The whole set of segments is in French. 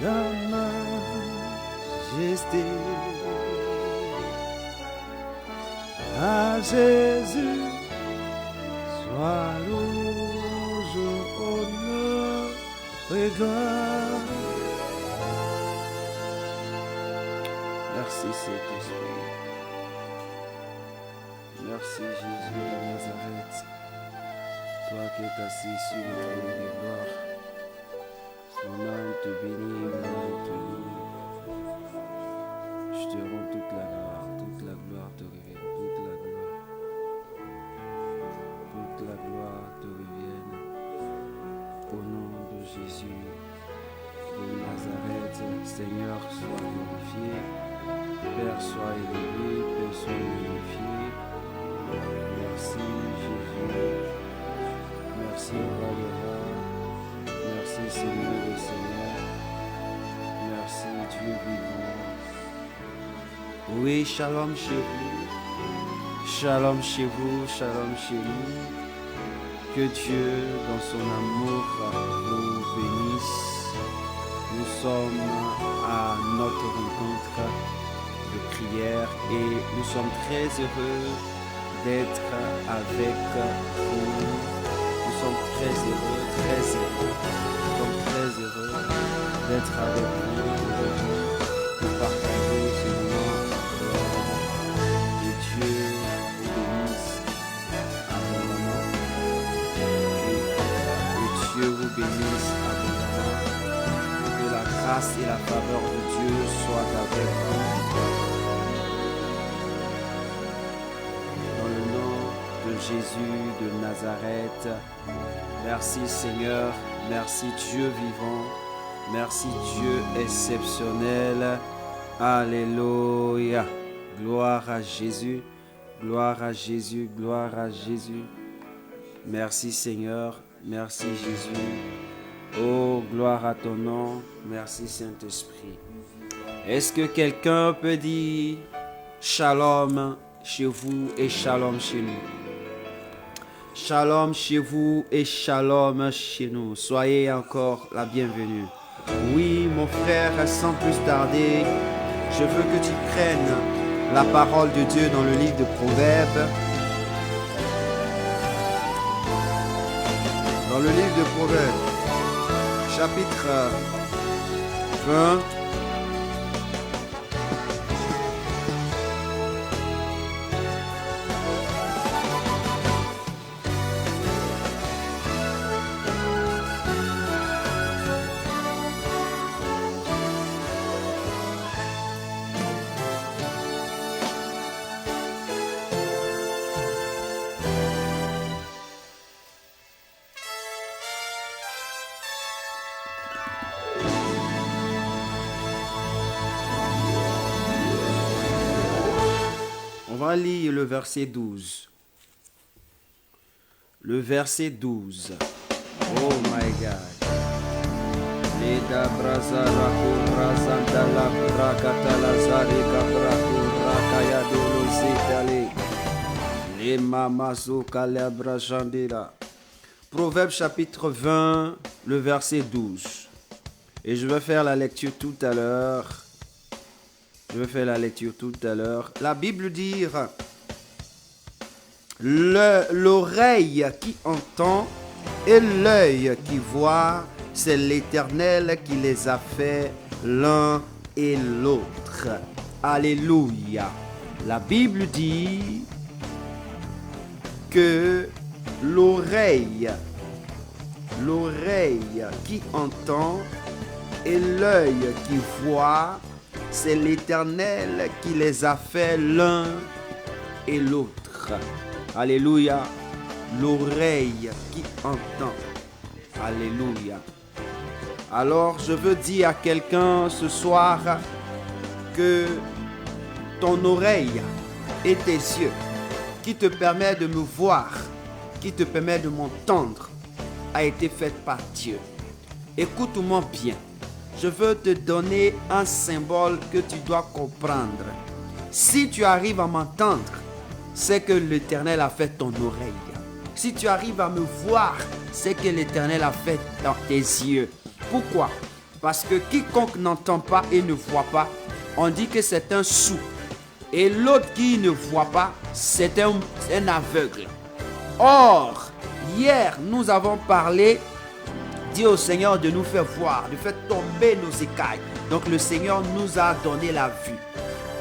la majesté. À Jésus soit louange, honneur et gloire. Merci Saint-Esprit. Merci Jésus de Nazareth. Toi qui es assis sur le trône de gloire. Mon âme te bénit, mon âme te loue. Je te rends toute la gloire te revient, toute la gloire te revienne. Au nom de Jésus de Nazareth, Seigneur, sois glorifié, Père, sois élevé, Père, sois glorifié. Merci Jésus, merci Roi de Roi, merci Seigneur des Seigneurs, merci Dieu vivant. Oui, shalom chez vous, shalom chez vous, shalom chez nous. Que Dieu, dans son amour, vous bénisse. Nous sommes à notre rencontre de prière et nous sommes très heureux d'être avec vous. Nous sommes très heureux d'être avec vous aujourd'hui, de partager ce moment. Que Dieu vous bénisse abondamment. Que Dieu vous bénisse abondamment. Que la grâce et la faveur de Dieu soient avec vous. Dans le nom de Jésus de Nazareth, merci Seigneur, merci Dieu vivant, merci Dieu exceptionnel. Alléluia. Gloire à Jésus, gloire à Jésus, gloire à Jésus. Merci Seigneur, merci Jésus. Oh, gloire à ton nom, merci Saint-Esprit. Est-ce que quelqu'un peut dire shalom chez vous et shalom chez nous? Shalom chez vous et shalom chez nous. Soyez encore la bienvenue. Oui, mon frère, sans plus tarder, je veux que tu prennes la parole de Dieu dans le livre de Proverbes. Dans le livre de Proverbes, chapitre 20. On va lire le verset 12. Le verset 12. Oh my God. Leda braza rako razanda la brakata la zareka brako rakaya dolo zetale. Le mamazo kalabra jandira. Proverbe chapitre 20, le verset 12. Et je vais faire la lecture tout à l'heure. La Bible dit, l'oreille qui entend et l'œil qui voit, c'est l'Éternel qui les a fait l'un et l'autre. Alléluia. La Bible dit que l'oreille qui entend et l'œil qui voit, c'est l'Éternel qui les a fait l'un et l'autre. Alléluia. L'oreille qui entend. Alléluia. Alors, je veux dire à quelqu'un ce soir que ton oreille et tes yeux qui te permettent de me voir, qui te permettent de m'entendre, a été faite par Dieu. Écoute-moi bien. Je veux te donner un symbole que tu dois comprendre. Si tu arrives à m'entendre, c'est que l'Éternel a fait ton oreille. Si tu arrives à me voir, c'est que l'Éternel a fait dans tes yeux. Pourquoi? Parce que quiconque n'entend pas et ne voit pas, on dit que c'est un sourd. Et l'autre qui ne voit pas, c'est un aveugle. Or, hier, nous avons parlé, dit au Seigneur de nous faire voir, de faire tomber nos écailles. Donc le Seigneur nous a donné la vue.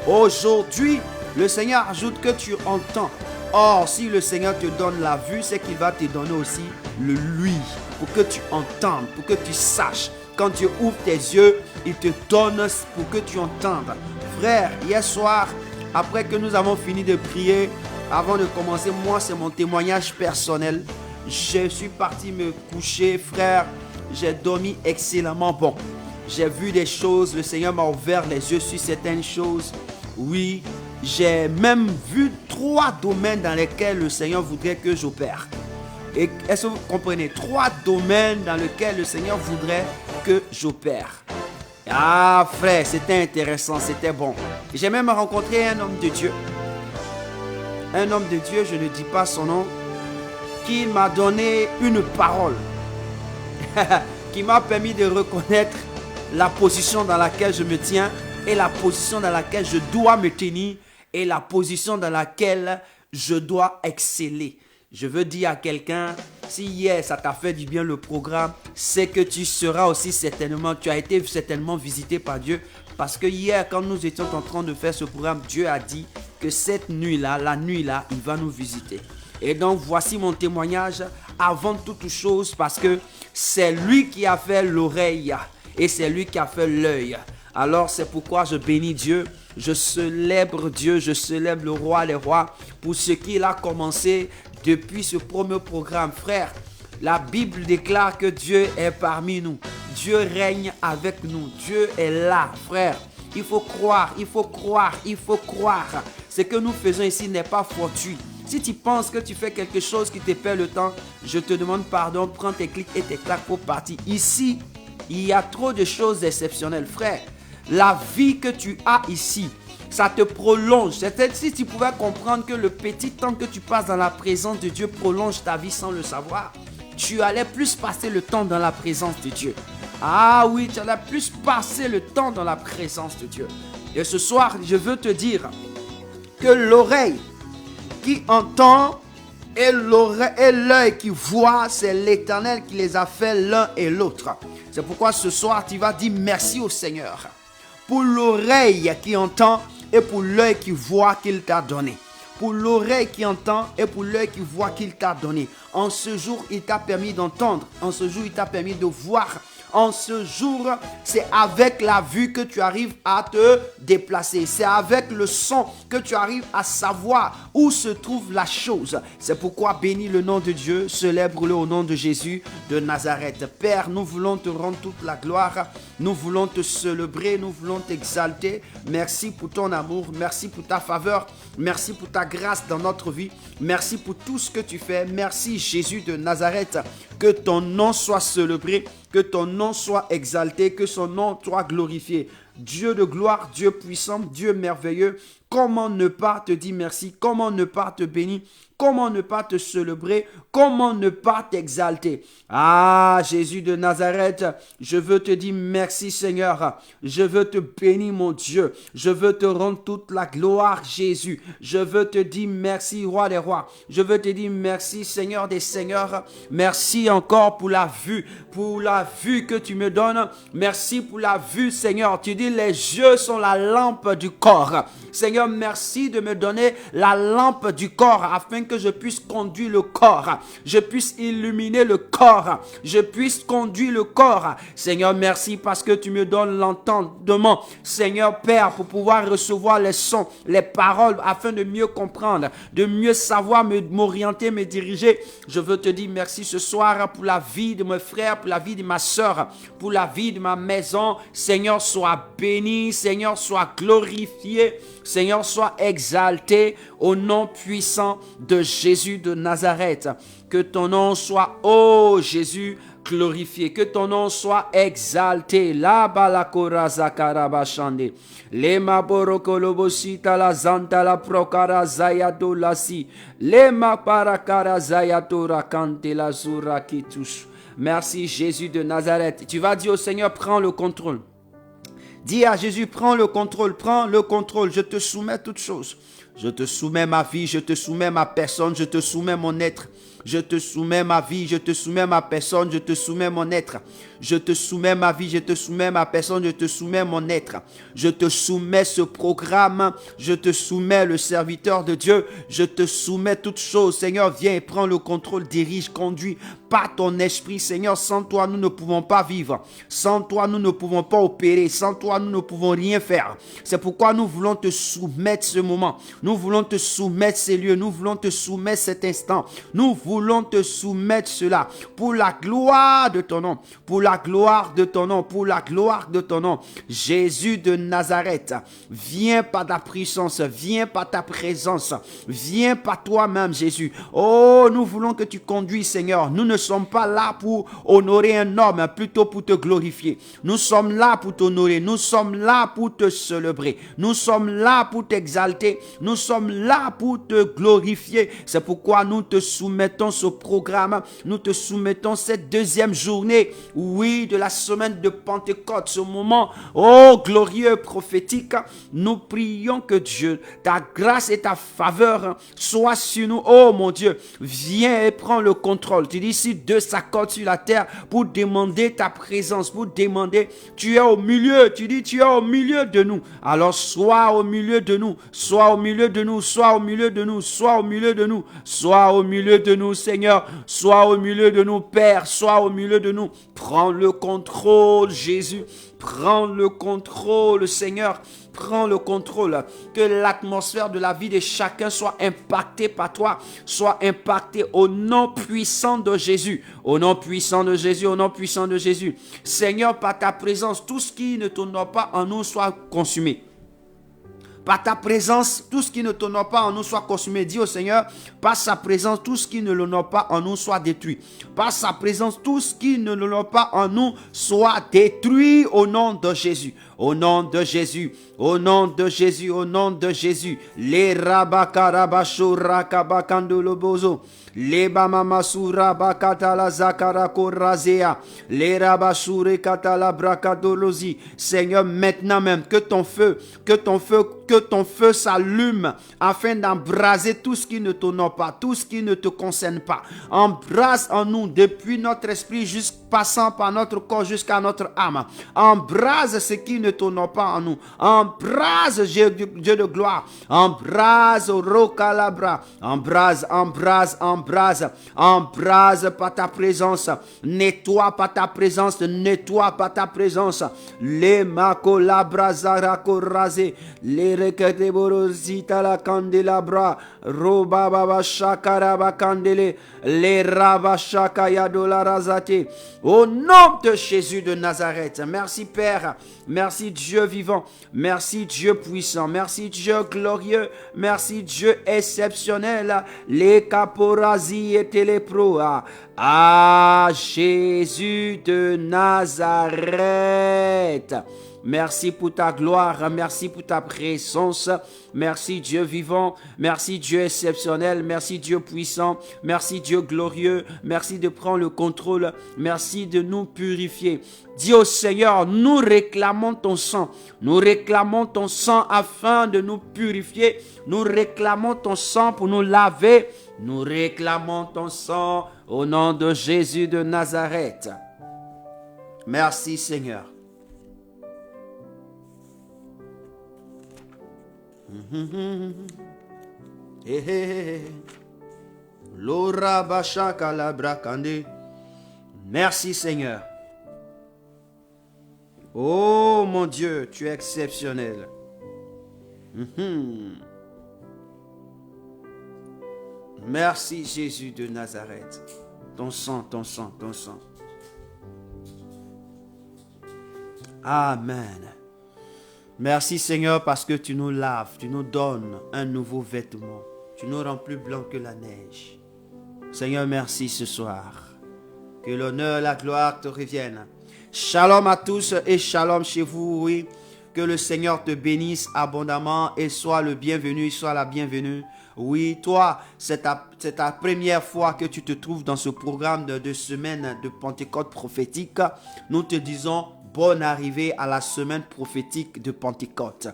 Aujourd'hui, le Seigneur ajoute que tu entends. Or, si le Seigneur te donne la vue, c'est qu'il va te donner aussi le lui, pour que tu entendes, pour que tu saches. Quand tu ouvres tes yeux, il te donne pour que tu entendes. Frère, hier soir, après que nous avons fini de prier, avant de commencer, moi, c'est mon témoignage personnel. Je suis parti me coucher, frère. J'ai dormi excellemment bon. J'ai vu des choses. Le Seigneur m'a ouvert les yeux sur certaines choses. Oui, j'ai même vu 3 domaines dans lesquels le Seigneur voudrait que j'opère. Et est-ce que vous comprenez? 3 domaines dans lesquels le Seigneur voudrait que j'opère. Ah frère, c'était intéressant, c'était bon. J'ai même rencontré un homme de Dieu. Un homme de Dieu, je ne dis pas son nom, qui m'a donné une parole. Qui m'a permis de reconnaître la position dans laquelle je me tiens et la position dans laquelle je dois me tenir et la position dans laquelle je dois exceller. Je veux dire à quelqu'un, si hier ça t'a fait du bien le programme, c'est que tu seras aussi certainement, tu as été certainement visité par Dieu. Parce que hier, quand nous étions en train de faire ce programme, Dieu a dit que cette nuit-là, la nuit-là, il va nous visiter. Et donc, voici mon témoignage avant toute chose, parce que c'est lui qui a fait l'oreille et c'est lui qui a fait l'œil. Alors, c'est pourquoi je bénis Dieu, je célèbre Dieu, je célèbre le roi des rois pour ce qu'il a commencé depuis ce premier programme. Frère, la Bible déclare que Dieu est parmi nous. Dieu règne avec nous. Dieu est là, frère. Il faut croire, il faut croire, il faut croire. Ce que nous faisons ici n'est pas fortuit. Si tu penses que tu fais quelque chose qui te perd le temps, je te demande pardon, prends tes clics et tes claques pour partir. Ici, il y a trop de choses exceptionnelles, frère. La vie que tu as ici, ça te prolonge. C'est si tu pouvais comprendre que le petit temps que tu passes dans la présence de Dieu prolonge ta vie sans le savoir, tu allais plus passer le temps dans la présence de Dieu. Ah oui, tu allais plus passer le temps dans la présence de Dieu. Et ce soir, je veux te dire que l'oreille qui entend et l'œil qui voit, c'est l'Éternel qui les a fait l'un et l'autre. C'est pourquoi ce soir, tu vas dire merci au Seigneur pour l'oreille qui entend et pour l'œil qui voit qu'il t'a donné. Pour l'oreille qui entend et pour l'œil qui voit qu'il t'a donné. En ce jour, il t'a permis d'entendre. En ce jour, il t'a permis de voir. En ce jour, c'est avec la vue que tu arrives à te déplacer. C'est avec le son que tu arrives à savoir où se trouve la chose. C'est pourquoi bénis le nom de Dieu, célèbre-le au nom de Jésus de Nazareth. Père, nous voulons te rendre toute la gloire. Nous voulons te célébrer, nous voulons t'exalter. Merci pour ton amour, merci pour ta faveur, merci pour ta grâce dans notre vie. Merci pour tout ce que tu fais. Merci Jésus de Nazareth. Que ton nom soit célébré, que ton nom soit exalté, que son nom soit glorifié. Dieu de gloire, Dieu puissant, Dieu merveilleux. Comment ne pas te dire merci? Comment ne pas te bénir? Comment ne pas te célébrer? Comment ne pas t'exalter? Ah, Jésus de Nazareth, je veux te dire merci Seigneur. Je veux te bénir mon Dieu. Je veux te rendre toute la gloire Jésus. Je veux te dire merci roi des rois. Je veux te dire merci Seigneur des seigneurs. Merci encore pour la vue que tu me donnes. Merci pour la vue Seigneur. Tu dis les yeux sont la lampe du corps. Seigneur, merci de me donner la lampe du corps afin que je puisse conduire le corps, je puisse illuminer le corps, je puisse conduire le corps. Seigneur, merci parce que tu me donnes l'entendement, Seigneur Père, pour pouvoir recevoir les sons, les paroles afin de mieux comprendre, de mieux savoir m'orienter, me diriger. Je veux te dire merci ce soir pour la vie de mes frères, pour la vie de ma soeur, pour la vie de ma maison. Seigneur, sois béni, Seigneur, sois glorifié. Seigneur, sois exalté au nom puissant de Jésus de Nazareth. Que ton nom soit, ô Jésus, glorifié. Que ton nom soit exalté. La balakora zakarabashande. Le maborokolobosita la zanta la prokara zayado lasi. Le maparakara zayato rakante la zura kitus. Merci Jésus de Nazareth. Tu vas dire au Seigneur, prends le contrôle. Dis à Jésus, prends le contrôle, prends le contrôle. Je te soumets toutes choses. Je te soumets ma vie, je te soumets ma personne, je te soumets mon être. Je te soumets ma vie, je te soumets ma personne, je te soumets mon être. Je te soumets ma vie, je te soumets ma personne, je te soumets mon être. Je te soumets ce programme, je te soumets le serviteur de Dieu, je te soumets toutes choses. Seigneur, viens et prends le contrôle, dirige, conduis par ton esprit. Seigneur, sans toi, nous ne pouvons pas vivre. Sans toi, nous ne pouvons pas opérer. Sans toi, nous ne pouvons rien faire. C'est pourquoi nous voulons te soumettre ce moment. Nous voulons te soumettre ces lieux. Nous voulons te soumettre cet instant. Nous voulons te soumettre cela pour la gloire de ton nom. Pour la gloire de ton nom. Pour la gloire de ton nom. Jésus de Nazareth, viens par ta puissance. Viens par ta présence. Viens par toi-même, Jésus. Oh, nous voulons que tu conduises, Seigneur. Nous ne sommes pas là pour honorer un homme, plutôt pour te glorifier. Nous sommes là pour t'honorer. Nous sommes là pour te célébrer. Nous sommes là pour t'exalter. Nous sommes là pour te glorifier. C'est pourquoi nous te soumettons ce programme. Nous te soumettons cette deuxième journée, oui, de la semaine de Pentecôte. Ce moment, oh, glorieux, prophétique. Nous prions que Dieu, ta grâce et ta faveur soient sur nous. Oh, mon Dieu, viens et prends le contrôle. Tu dis, si deux s'accordent sur la terre pour demander ta présence, pour demander, tu es au milieu. Tu dis, tu es au milieu de nous. Alors, sois au milieu de nous. Sois au milieu de nous. Sois au milieu de nous. Sois au milieu de nous. Sois au milieu de nous, Seigneur. Sois au milieu de nous, Père. Sois au milieu de nous. Prends le contrôle, Jésus. Prends le contrôle, Seigneur. Prends le contrôle. Que l'atmosphère de la vie de chacun soit impactée par toi. Soit impactée au nom puissant de Jésus. Au nom puissant de Jésus. Au nom puissant de Jésus. Seigneur, par ta présence, tout ce qui ne t'honore pas en nous soit consumé. Par ta présence, tout ce qui ne t'honore pas en nous soit consumé. Dis au Seigneur, par sa présence, tout ce qui ne l'honore pas en nous soit détruit. Par sa présence, tout ce qui ne l'honore pas en nous soit détruit au nom de Jésus. Au nom de Jésus, au nom de Jésus, au nom de Jésus. Les rabakarabashura kabakandolobozo. Les bamamasura bakatala zakarakorazea. Les rabashure katala brakadolozi. Seigneur, maintenant même, que ton feu s'allume afin d'embraser tout ce qui ne t'honore pas, tout ce qui ne te concerne pas. Embrase en nous depuis notre esprit, passant par notre corps jusqu'à notre âme. Embrase ce qui ne t'honore pas en nous. Embrase, Dieu de gloire. Embrase, Rokalabra. Embrase, embrase, embrase. Embrase par ta présence. Nettoie par ta présence. Nettoie par ta présence. Les makolabra zarakorazé. Les reketeborosita la candelabra. Roba baba shakaraba candele. Les rabashaka yadolarazate. Au nom de Jésus de Nazareth. Merci Père. Merci Dieu vivant. Merci Dieu puissant. Merci Dieu glorieux. Merci Dieu exceptionnel. Les caporazi et les proa. Ah, Jésus de Nazareth. Merci pour ta gloire, merci pour ta présence, merci Dieu vivant, merci Dieu exceptionnel, merci Dieu puissant, merci Dieu glorieux, merci de prendre le contrôle, merci de nous purifier. Dis au Seigneur, nous réclamons ton sang afin de nous purifier, nous réclamons ton sang pour nous laver, nous réclamons ton sang au nom de Jésus de Nazareth. Merci Seigneur. Merci Seigneur. Oh mon Dieu, tu es exceptionnel. Merci Jésus de Nazareth. Ton sang, ton sang, ton sang. Amen. Merci Seigneur parce que tu nous laves, tu nous donnes un nouveau vêtement. Tu nous rends plus blancs que la neige. Seigneur, merci ce soir. Que l'honneur, la gloire te reviennent. Shalom à tous et shalom chez vous, oui. Que le Seigneur te bénisse abondamment et sois le bienvenu, sois la bienvenue Oui, toi, c'est ta première fois que tu te trouves dans ce programme de semaine de Pentecôte prophétique. Nous te disons bonne arrivée à la semaine prophétique de Pentecôte.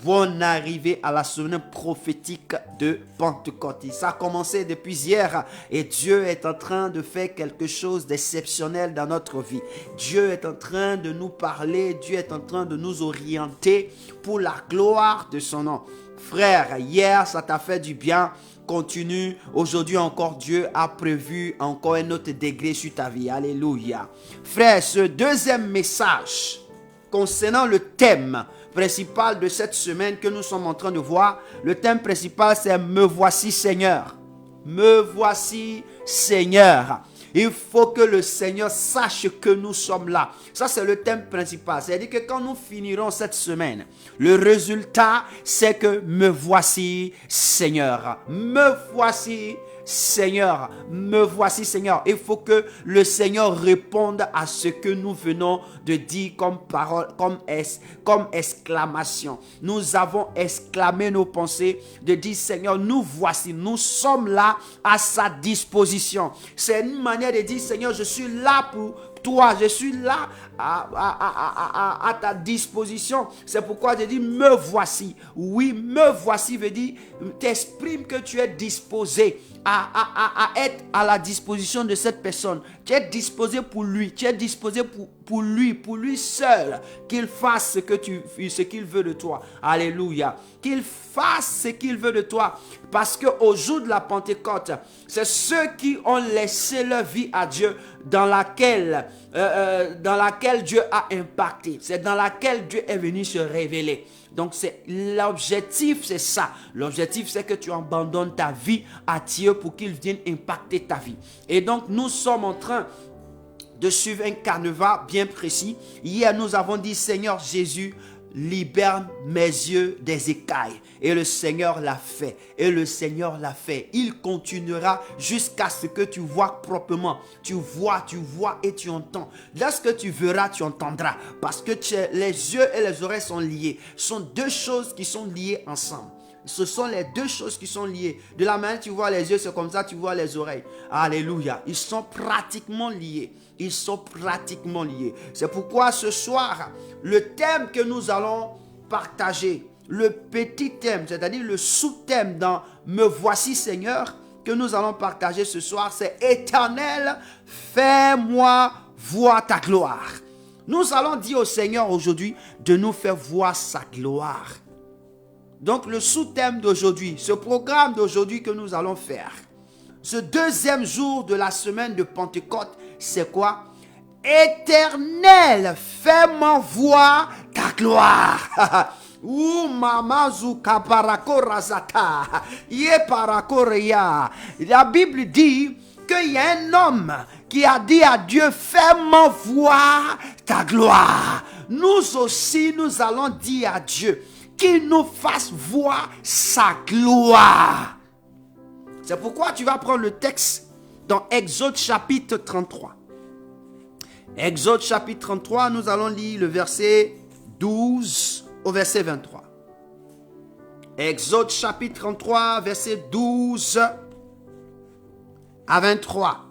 Bonne arrivée à la semaine prophétique de Pentecôte. Ça a commencé depuis hier et Dieu est en train de faire quelque chose d'exceptionnel dans notre vie. Dieu est en train de nous parler, Dieu est en train de nous orienter pour la gloire de son nom. Frère, hier ça t'a fait du bien. Continue. Aujourd'hui encore, Dieu a prévu encore un autre degré sur ta vie. Alléluia. Frère, ce deuxième message concernant le thème principal de cette semaine que nous sommes en train de voir, le thème principal c'est « Me voici Seigneur ». Me voici Seigneur. Il faut que le Seigneur sache que nous sommes là. Ça, c'est le thème principal. C'est-à-dire que quand nous finirons cette semaine, le résultat, c'est que me voici Seigneur. Me voici Seigneur. Me voici Seigneur. Il faut que le Seigneur réponde à ce que nous venons de dire comme parole, comme exclamation. Nous avons exclamé nos pensées de dire Seigneur, nous voici, nous sommes là à sa disposition. C'est une manière de dire Seigneur, je suis là pour toi, je suis là à ta disposition. C'est pourquoi je dis me voici. Oui, me voici veut dire t'exprime que tu es disposé à être à la disposition de cette personne. Tu es disposé pour lui, tu es disposé pour lui seul, qu'il fasse ce qu'il veut de toi. Alléluia. Qu'il fasse ce qu'il veut de toi. Parce qu'au jour de la Pentecôte, c'est ceux qui ont laissé leur vie à Dieu dans laquelle Dieu a impacté. C'est dans laquelle Dieu est venu se révéler. Donc l'objectif, c'est ça. L'objectif, c'est que tu abandonnes ta vie à Dieu pour qu'il vienne impacter ta vie. Et donc, nous sommes en train de suivre un canevas bien précis. Hier, nous avons dit, Seigneur Jésus, libère mes yeux des écailles. Et le Seigneur l'a fait. Et le Seigneur l'a fait. Il continuera jusqu'à ce que tu vois proprement. Tu vois et tu entends. Lorsque tu verras, tu entendras. Parce que les yeux et les oreilles sont liés. Ce sont deux choses qui sont liées ensemble. Ce sont les deux choses qui sont liées. De la manière tu vois les yeux, c'est comme ça tu vois les oreilles. Alléluia. Ils sont pratiquement liés. Ils sont pratiquement liés. C'est pourquoi ce soir, le thème que nous allons partager, le petit thème, c'est-à-dire le sous-thème dans « Me voici Seigneur » que nous allons partager ce soir, c'est « Éternel, fais-moi voir ta gloire ». Nous allons dire au Seigneur aujourd'hui de nous faire voir sa gloire. Donc le sous-thème d'aujourd'hui, ce programme d'aujourd'hui que nous allons faire, ce deuxième jour de la semaine de Pentecôte, c'est quoi? Éternel, fais-moi voir ta gloire. Ou mamazu kaparako razata. Ye parakoreya. La Bible dit qu'il y a un homme qui a dit à Dieu, fais-moi voir ta gloire. Nous aussi, nous allons dire à Dieu qu'il nous fasse voir sa gloire. C'est pourquoi tu vas prendre le texte dans Exode chapitre 33. Exode chapitre 33, nous allons lire le verset 12 au verset 23. Exode chapitre 33, verset 12 à 23.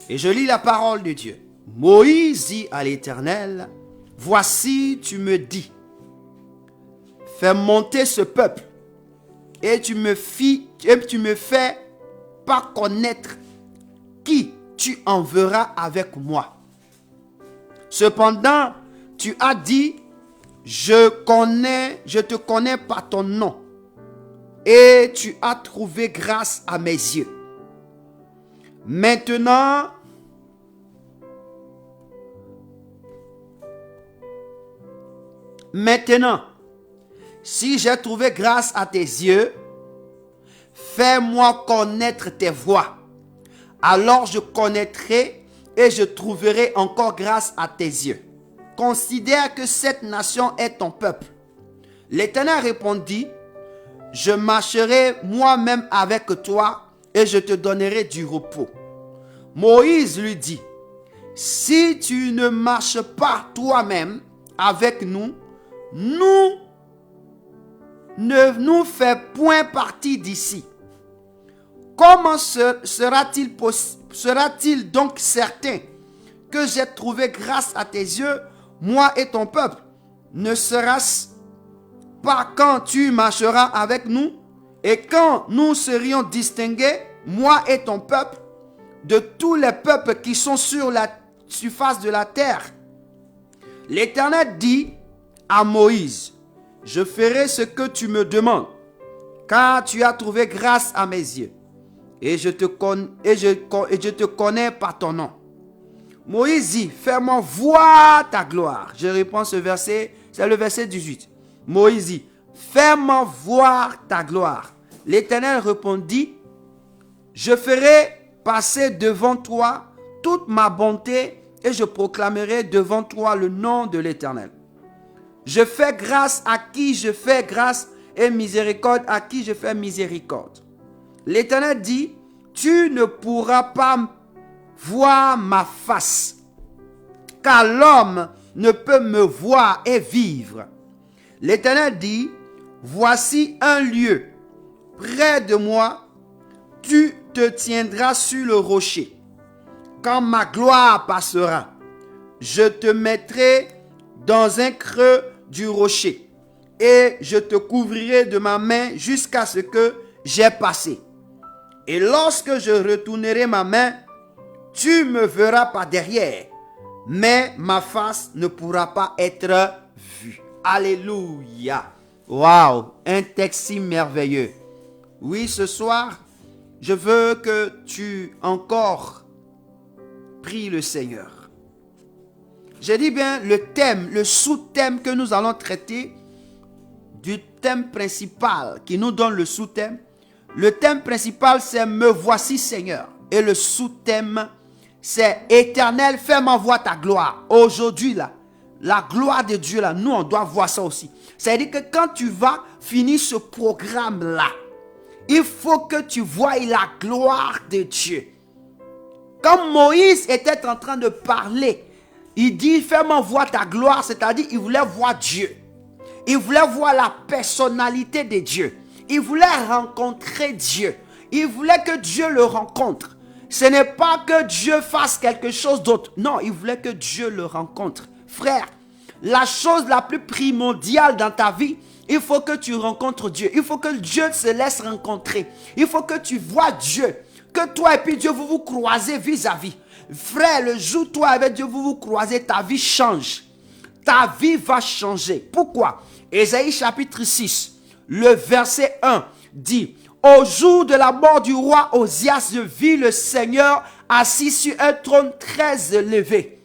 Et je lis la parole de Dieu. Moïse dit à l'Éternel, voici, tu me dis, fais monter ce peuple, et tu me fais pas connaître qui tu enverras avec moi. Cependant, tu as dit, je te connais par ton nom, et tu as trouvé grâce à mes yeux. Maintenant, si j'ai trouvé grâce à tes yeux, fais-moi connaître tes voies. Alors je connaîtrai et je trouverai encore grâce à tes yeux. Considère que cette nation est ton peuple. L'Éternel répondit, je marcherai moi-même avec toi et je te donnerai du repos. Moïse lui dit, si tu ne marches pas toi-même avec nous, nous ne nous fait point partie d'ici. Comment sera-t-il donc certain que j'ai trouvé grâce à tes yeux, moi et ton peuple? Ne sera-ce pas quand tu marcheras avec nous et quand nous serions distingués, moi et ton peuple, de tous les peuples qui sont sur la surface de la terre? L'Éternel dit à Moïse, je ferai ce que tu me demandes, car tu as trouvé grâce à mes yeux, et je te connais par ton nom. Moïse dit, fais-moi voir ta gloire. Je réponds ce verset, c'est le verset 18. Moïse dit, fais-moi voir ta gloire. L'Éternel répondit, je ferai passer devant toi toute ma bonté et je proclamerai devant toi le nom de l'Éternel. Je fais grâce à qui je fais grâce et miséricorde à qui je fais miséricorde. L'Éternel dit, tu ne pourras pas voir ma face, car l'homme ne peut me voir et vivre. L'Éternel dit, voici un lieu près de moi, tu te tiendras sur le rocher. Quand ma gloire passera, je te mettrai dans un creux du rocher et je te couvrirai de ma main jusqu'à ce que j'ai passé. Et lorsque je retournerai ma main, tu me verras par derrière, mais ma face ne pourra pas être vue. Alléluia. Waouh, un texte si merveilleux. Oui, ce soir, je veux que tu encore pries le Seigneur. J'ai dit bien le thème, le sous-thème que nous allons traiter du thème principal qui nous donne le sous-thème. Le thème principal, c'est « Me voici Seigneur ». Et le sous-thème, c'est « Éternel, fais-moi voir ta gloire ». Aujourd'hui, là, la gloire de Dieu, là, nous, on doit voir ça aussi. C'est-à-dire que quand tu vas finir ce programme-là, il faut que tu voies la gloire de Dieu. Quand Moïse était en train de parler, il dit, fais-moi voir ta gloire, c'est-à-dire il voulait voir Dieu. Il voulait voir la personnalité de Dieu. Il voulait rencontrer Dieu. Il voulait que Dieu le rencontre. Ce n'est pas que Dieu fasse quelque chose d'autre. Non, il voulait que Dieu le rencontre. Frère, la chose la plus primordiale dans ta vie, il faut que tu rencontres Dieu. Il faut que Dieu se laisse rencontrer. Il faut que tu vois Dieu. Que toi et puis Dieu, vous vous croisez vis-à-vis. Frère, le jour où toi avec Dieu, vous vous croisez, ta vie change. Ta vie va changer. Pourquoi? Ésaïe chapitre 6, le verset 1 dit, au jour de la mort du roi Osias, je vis le Seigneur assis sur un trône très élevé.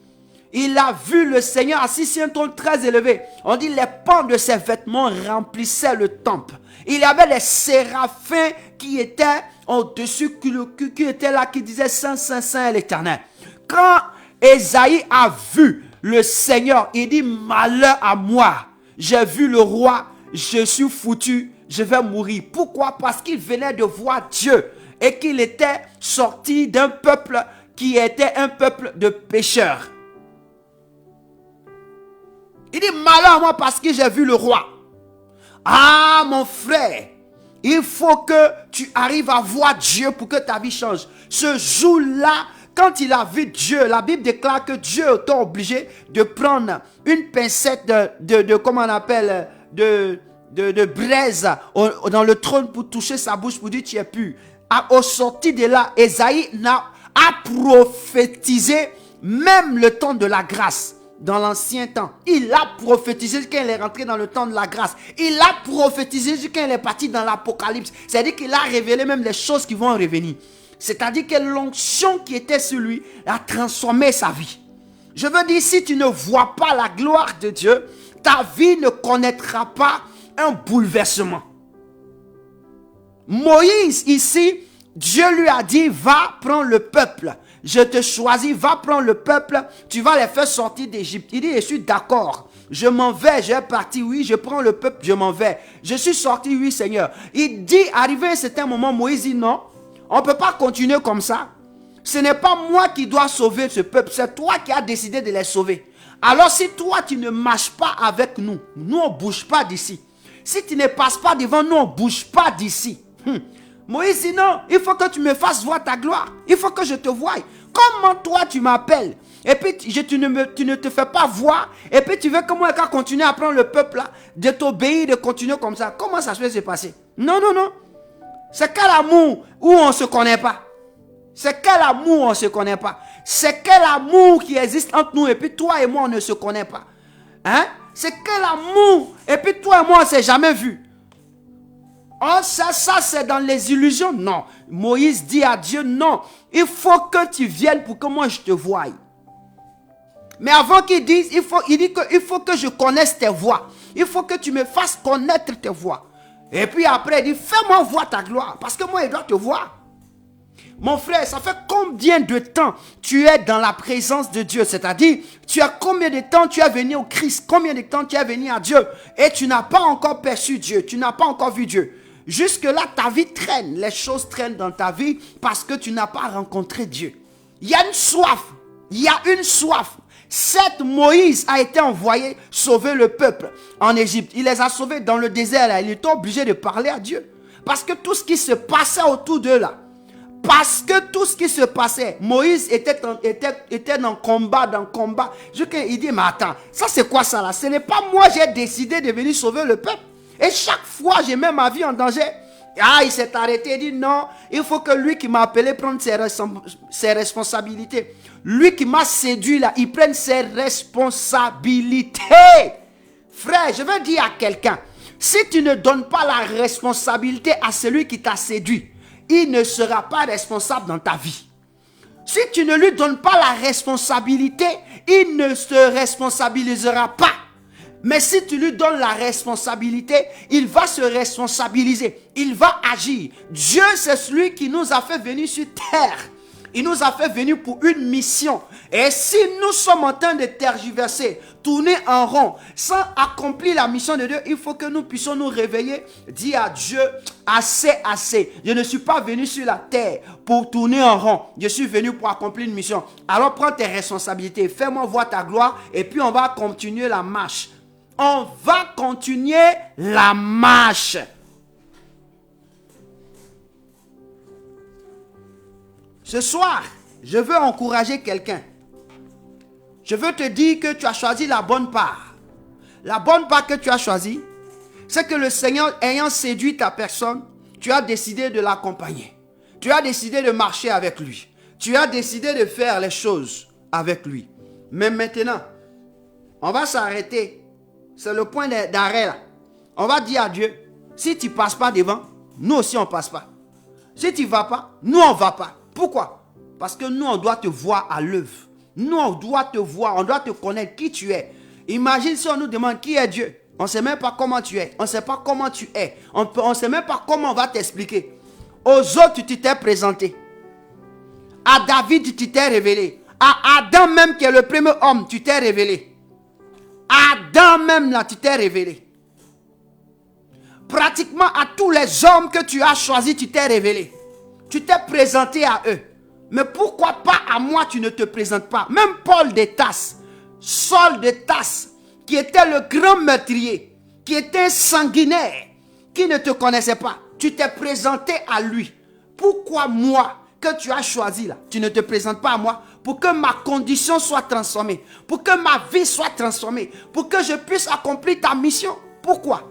Il a vu le Seigneur assis sur un trône très élevé. On dit les pans de ses vêtements remplissaient le temple. Il y avait les séraphins qui étaient au-dessus, qui étaient là, qui disaient Saint, Saint, Saint est l'Éternel. Quand Ésaïe a vu le Seigneur, il dit malheur à moi. J'ai vu le roi, je suis foutu, je vais mourir. Pourquoi? Parce qu'il venait de voir Dieu et qu'il était sorti d'un peuple qui était un peuple de pécheurs. Il dit malheur à moi parce que j'ai vu le roi. Ah mon frère, il faut que tu arrives à voir Dieu pour que ta vie change. Ce jour-là, quand il a vu Dieu, la Bible déclare que Dieu était obligé de prendre une pincette comment on appelle, de braise dans le trône pour toucher sa bouche pour dire tu es pur. Au sorti de là, Ésaïe a prophétisé même le temps de la grâce. Dans l'ancien temps, il a prophétisé quand il est rentré dans le temps de la grâce. Il a prophétisé quand il est parti dans l'Apocalypse. C'est-à-dire qu'il a révélé même les choses qui vont revenir. C'est-à-dire que l'onction qui était sur lui a transformé sa vie. Je veux dire, si tu ne vois pas la gloire de Dieu, ta vie ne connaîtra pas un bouleversement. Moïse, ici, Dieu lui a dit, va prendre le peuple. Je te choisis, va prendre le peuple, tu vas les faire sortir d'Égypte. Il dit, je suis d'accord, je m'en vais, je vais partir, oui, je prends le peuple, je m'en vais. Je suis sorti, oui Seigneur. Il dit, arrivé à un certain moment, Moïse dit, non, on ne peut pas continuer comme ça. Ce n'est pas moi qui dois sauver ce peuple, c'est toi qui as décidé de les sauver. Alors si toi tu ne marches pas avec nous, nous on ne bouge pas d'ici. si tu ne passes pas devant nous, on ne bouge pas d'ici. Moïse dit non, il faut que tu me fasses voir ta gloire. Il faut que je te voie. Comment toi tu m'appelles et puis tu ne te fais pas voir et puis tu veux que moi continuer à prendre le peuple là, de t'obéir, de continuer comme ça. Comment ça peut se passer? Non, non, non. C'est quel amour où on ne se connaît pas? C'est quel amour on ne se connaît pas? C'est quel amour qui existe entre nous et puis toi et moi on ne se connaît pas? Hein? C'est quel amour et puis toi et moi on ne s'est jamais vu? Oh, ça c'est dans les illusions? Non. Moïse dit à Dieu, non, il faut que tu viennes pour que moi je te voie. Mais avant qu'il dise, il dit qu'il faut que je connaisse tes voies. Il faut que tu me fasses connaître tes voies. Et puis après, il dit, fais-moi voir ta gloire, parce que moi, je dois te voir. Mon frère, ça fait combien de temps tu es dans la présence de Dieu? C'est-à-dire, tu as combien de temps tu es venu au Christ? Combien de temps tu es venu à Dieu? Et tu n'as pas encore perçu Dieu, tu n'as pas encore vu Dieu. Jusque-là, ta vie traîne, les choses traînent dans ta vie parce que tu n'as pas rencontré Dieu. Il y a une soif, il y a une soif. Certes, Moïse a été envoyé sauver le peuple en Égypte. Il les a sauvés dans le désert. Là. Il était obligé de parler à Dieu. Parce que tout ce qui se passait autour d'eux là, parce que tout ce qui se passait, Moïse était dans combat, il dit, mais attends, ça c'est quoi ça là? Ce n'est pas moi, j'ai décidé de venir sauver le peuple. Et chaque fois, j'ai mis ma vie en danger. Ah, il s'est arrêté, il dit non, il faut que lui qui m'a appelé prenne ses responsabilités. Lui qui m'a séduit là, il prenne ses responsabilités. Frère, je veux dire à quelqu'un, si tu ne donnes pas la responsabilité à celui qui t'a séduit, il ne sera pas responsable dans ta vie. Si tu ne lui donnes pas la responsabilité, il ne se responsabilisera pas. Mais si tu lui donnes la responsabilité, il va se responsabiliser. Il va agir. Dieu, c'est celui qui nous a fait venir sur terre. Il nous a fait venir pour une mission. Et si nous sommes en train de tergiverser, tourner en rond, sans accomplir la mission de Dieu, il faut que nous puissions nous réveiller, dire à Dieu, assez, assez. Je ne suis pas venu sur la terre pour tourner en rond. Je suis venu pour accomplir une mission. Alors prends tes responsabilités, fais-moi voir ta gloire et puis on va continuer la marche. On va continuer la marche. Ce soir, je veux encourager quelqu'un. Je veux te dire que tu as choisi la bonne part. La bonne part que tu as choisie, c'est que le Seigneur ayant séduit ta personne, tu as décidé de l'accompagner. Tu as décidé de marcher avec lui. Tu as décidé de faire les choses avec lui. Mais maintenant, on va s'arrêter. C'est le point d'arrêt là. On va dire à Dieu, si tu ne passes pas devant, nous aussi on ne passe pas. Si tu ne vas pas, nous on ne va pas. Pourquoi? Parce que nous on doit te voir à l'œuvre. Nous on doit te voir, on doit te connaître qui tu es. Imagine si on nous demande qui est Dieu. On ne sait même pas comment tu es. On ne sait pas comment tu es. On ne sait même pas comment on va t'expliquer. Aux autres, tu t'es présenté. À David, tu t'es révélé. À Adam même, qui est le premier homme, tu t'es révélé. Adam même, là, tu t'es révélé. Pratiquement à tous les hommes que tu as choisis, tu t'es révélé. Tu t'es présenté à eux. Mais pourquoi pas à moi, tu ne te présentes pas? Même Paul de Tarse, Saul de Tarse, qui était le grand meurtrier, qui était sanguinaire, qui ne te connaissait pas, tu t'es présenté à lui. Pourquoi moi, que tu as choisi là, tu ne te présentes pas à moi pour que ma condition soit transformée, pour que ma vie soit transformée, pour que je puisse accomplir ta mission? Pourquoi?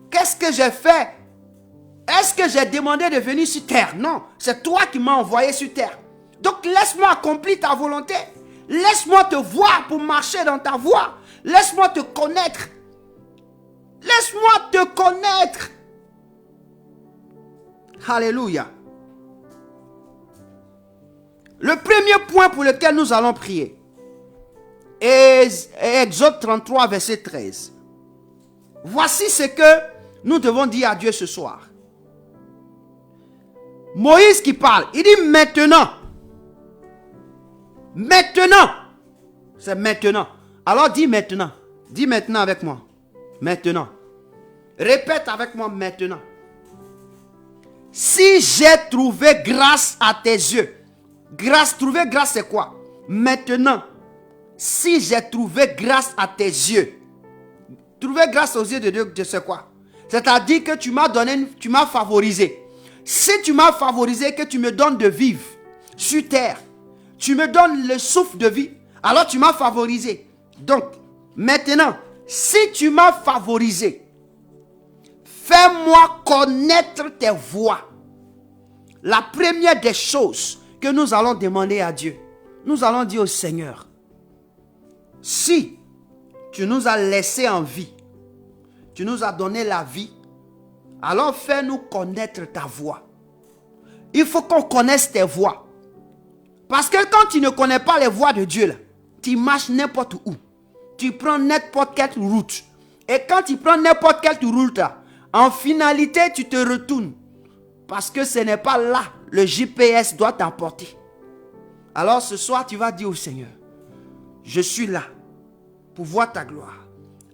Qu'est-ce que j'ai fait? Est-ce que j'ai demandé de venir sur terre? Non, c'est toi qui m'as envoyé sur terre. Donc laisse-moi accomplir ta volonté. Laisse-moi te voir pour marcher dans ta voie. Laisse-moi te connaître. Laisse-moi te connaître. Alléluia. Le premier point pour lequel nous allons prier est Exode 33, verset 13. Voici ce que nous devons dire à Dieu ce soir. Moïse qui parle, il dit maintenant. Maintenant. C'est maintenant. Alors dis maintenant. Dis maintenant avec moi. Maintenant. Répète avec moi maintenant. Si j'ai trouvé grâce à tes yeux. Grâce, trouver grâce c'est quoi? Maintenant. Si j'ai trouvé grâce à tes yeux. Trouver grâce aux yeux de Dieu, c'est quoi? C'est-à-dire que tu m'as favorisé. Si tu m'as favorisé, que tu me donnes de vivre sur terre, tu me donnes le souffle de vie, alors tu m'as favorisé. Donc, maintenant, si tu m'as favorisé, fais-moi connaître tes voies. La première des choses que nous allons demander à Dieu, nous allons dire au Seigneur, si tu nous as laissés en vie, tu nous as donné la vie, alors fais-nous connaître ta voix. Il faut qu'on connaisse tes voix. Parce que quand tu ne connais pas les voies de Dieu, là, tu marches n'importe où. Tu prends n'importe quelle route. Et quand tu prends n'importe quelle route, là, en finalité, tu te retournes. Parce que ce n'est pas là le GPS doit t'emporter. Alors ce soir, tu vas dire au Seigneur, je suis là pour voir ta gloire.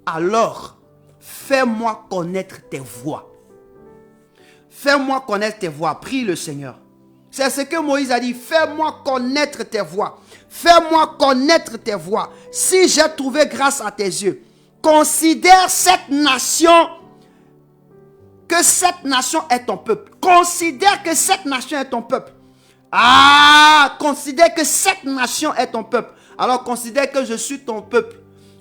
Alors, fais-moi connaître tes voies. Fais-moi connaître tes voies. Prie le Seigneur. C'est ce que Moïse a dit. Fais-moi connaître tes voies. Fais-moi connaître tes voies. Si j'ai trouvé grâce à tes yeux, considère cette nation, que cette nation est ton peuple. Considère que cette nation est ton peuple. Ah, considère que cette nation est ton peuple. Alors considère que je suis ton peuple.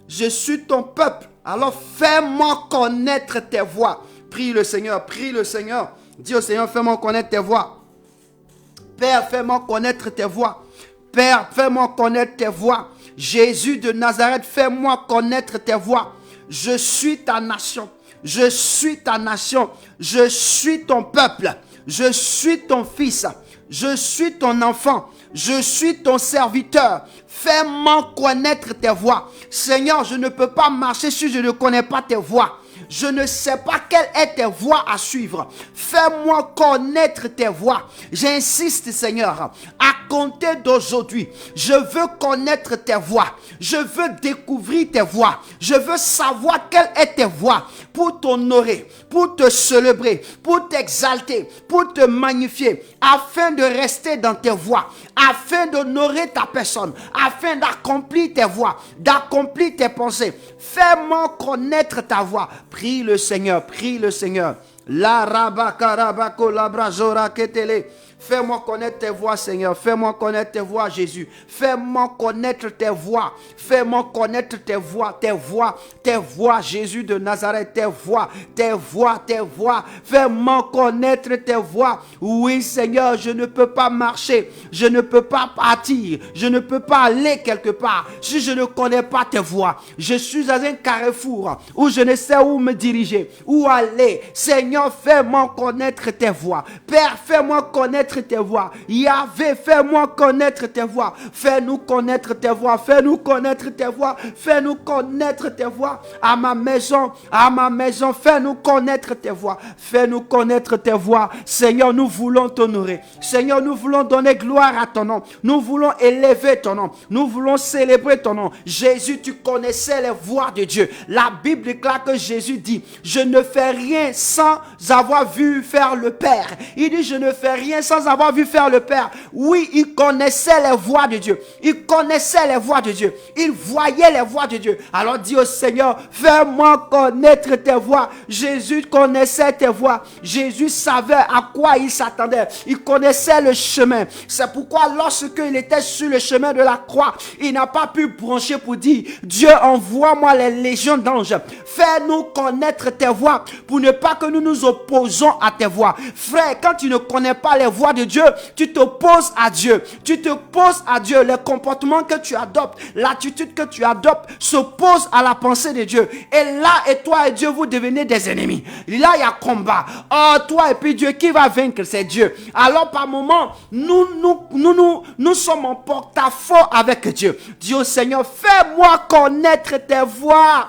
Je suis ton peuple. Alors fais-moi connaître tes voies. Prie le Seigneur, prie le Seigneur. Dis au Seigneur, fais-moi connaître tes voies. Père, fais-moi connaître tes voies. Père, fais-moi connaître tes voies. Jésus de Nazareth, fais-moi connaître tes voies. Je suis ta nation. Je suis ta nation. Je suis ton peuple. Je suis ton fils. Je suis ton enfant. Je suis ton serviteur. Fais-moi connaître tes voies. Seigneur, je ne peux pas marcher si je ne connais pas tes voies. Je ne sais pas quelle est tes voies à suivre. Fais-moi connaître tes voies. J'insiste, Seigneur, à compter d'aujourd'hui, je veux connaître tes voies. Je veux découvrir tes voies. Je veux savoir quelle est tes voies pour t'honorer, pour te célébrer, pour t'exalter, pour te magnifier, afin de rester dans tes voies, afin d'honorer ta personne, afin d'accomplir tes voies, d'accomplir tes pensées. Fais-moi connaître ta voix. Prie le Seigneur, prie le Seigneur. La rabakarabako labrazora ketele. Fais-moi connaître tes voix, Seigneur. Fais-moi connaître tes voix, Jésus. Fais-moi connaître tes voix. Fais-moi connaître tes voix, tes voix, tes voix, Jésus de Nazareth, tes voix, tes voix, tes voix. Fais-moi connaître tes voix. Oui, Seigneur, je ne peux pas marcher. Je ne peux pas partir. Je ne peux pas aller quelque part si je ne connais pas tes voix. Je suis dans un carrefour où je ne sais où me diriger, où aller. Seigneur, fais-moi connaître tes voix. Père, fais-moi connaître tes voix. Yahvé, fais-moi connaître tes voix. Fais-nous connaître tes voix. Fais-nous connaître tes voix. Fais-nous connaître tes voix. À ma maison, fais-nous connaître tes voix. Fais-nous connaître tes voix. Seigneur, nous voulons t'honorer. Seigneur, nous voulons donner gloire à ton nom. Nous voulons élever ton nom. Nous voulons célébrer ton nom. Jésus, tu connaissais les voix de Dieu. La Bible déclare que Jésus dit, je ne fais rien sans avoir vu faire le Père. Il dit, je ne fais rien sans avoir vu faire le Père. Oui, il connaissait les voix de Dieu. Il connaissait les voix de Dieu. Il voyait les voix de Dieu. Alors dis au Seigneur, fais-moi connaître tes voix. Jésus connaissait tes voix. Jésus savait à quoi il s'attendait. Il connaissait le chemin. C'est pourquoi lorsqu'il était sur le chemin de la croix, il n'a pas pu brancher pour dire, Dieu, envoie-moi les légions d'anges. Fais-nous connaître tes voix pour ne pas que nous nous opposons à tes voix. Frère, quand tu ne connais pas les voix de Dieu, tu t'opposes à Dieu. Tu te poses à Dieu. Les comportements que tu adoptes, l'attitude que tu adoptes s'oppose à la pensée de Dieu. Et là, et toi et Dieu, vous devenez des ennemis. Là, il y a combat. Oh, toi et puis Dieu, qui va vaincre? C'est Dieu. Alors, par moment, nous sommes en porte-à-faux avec Dieu. Dis au Seigneur, fais-moi connaître tes voix.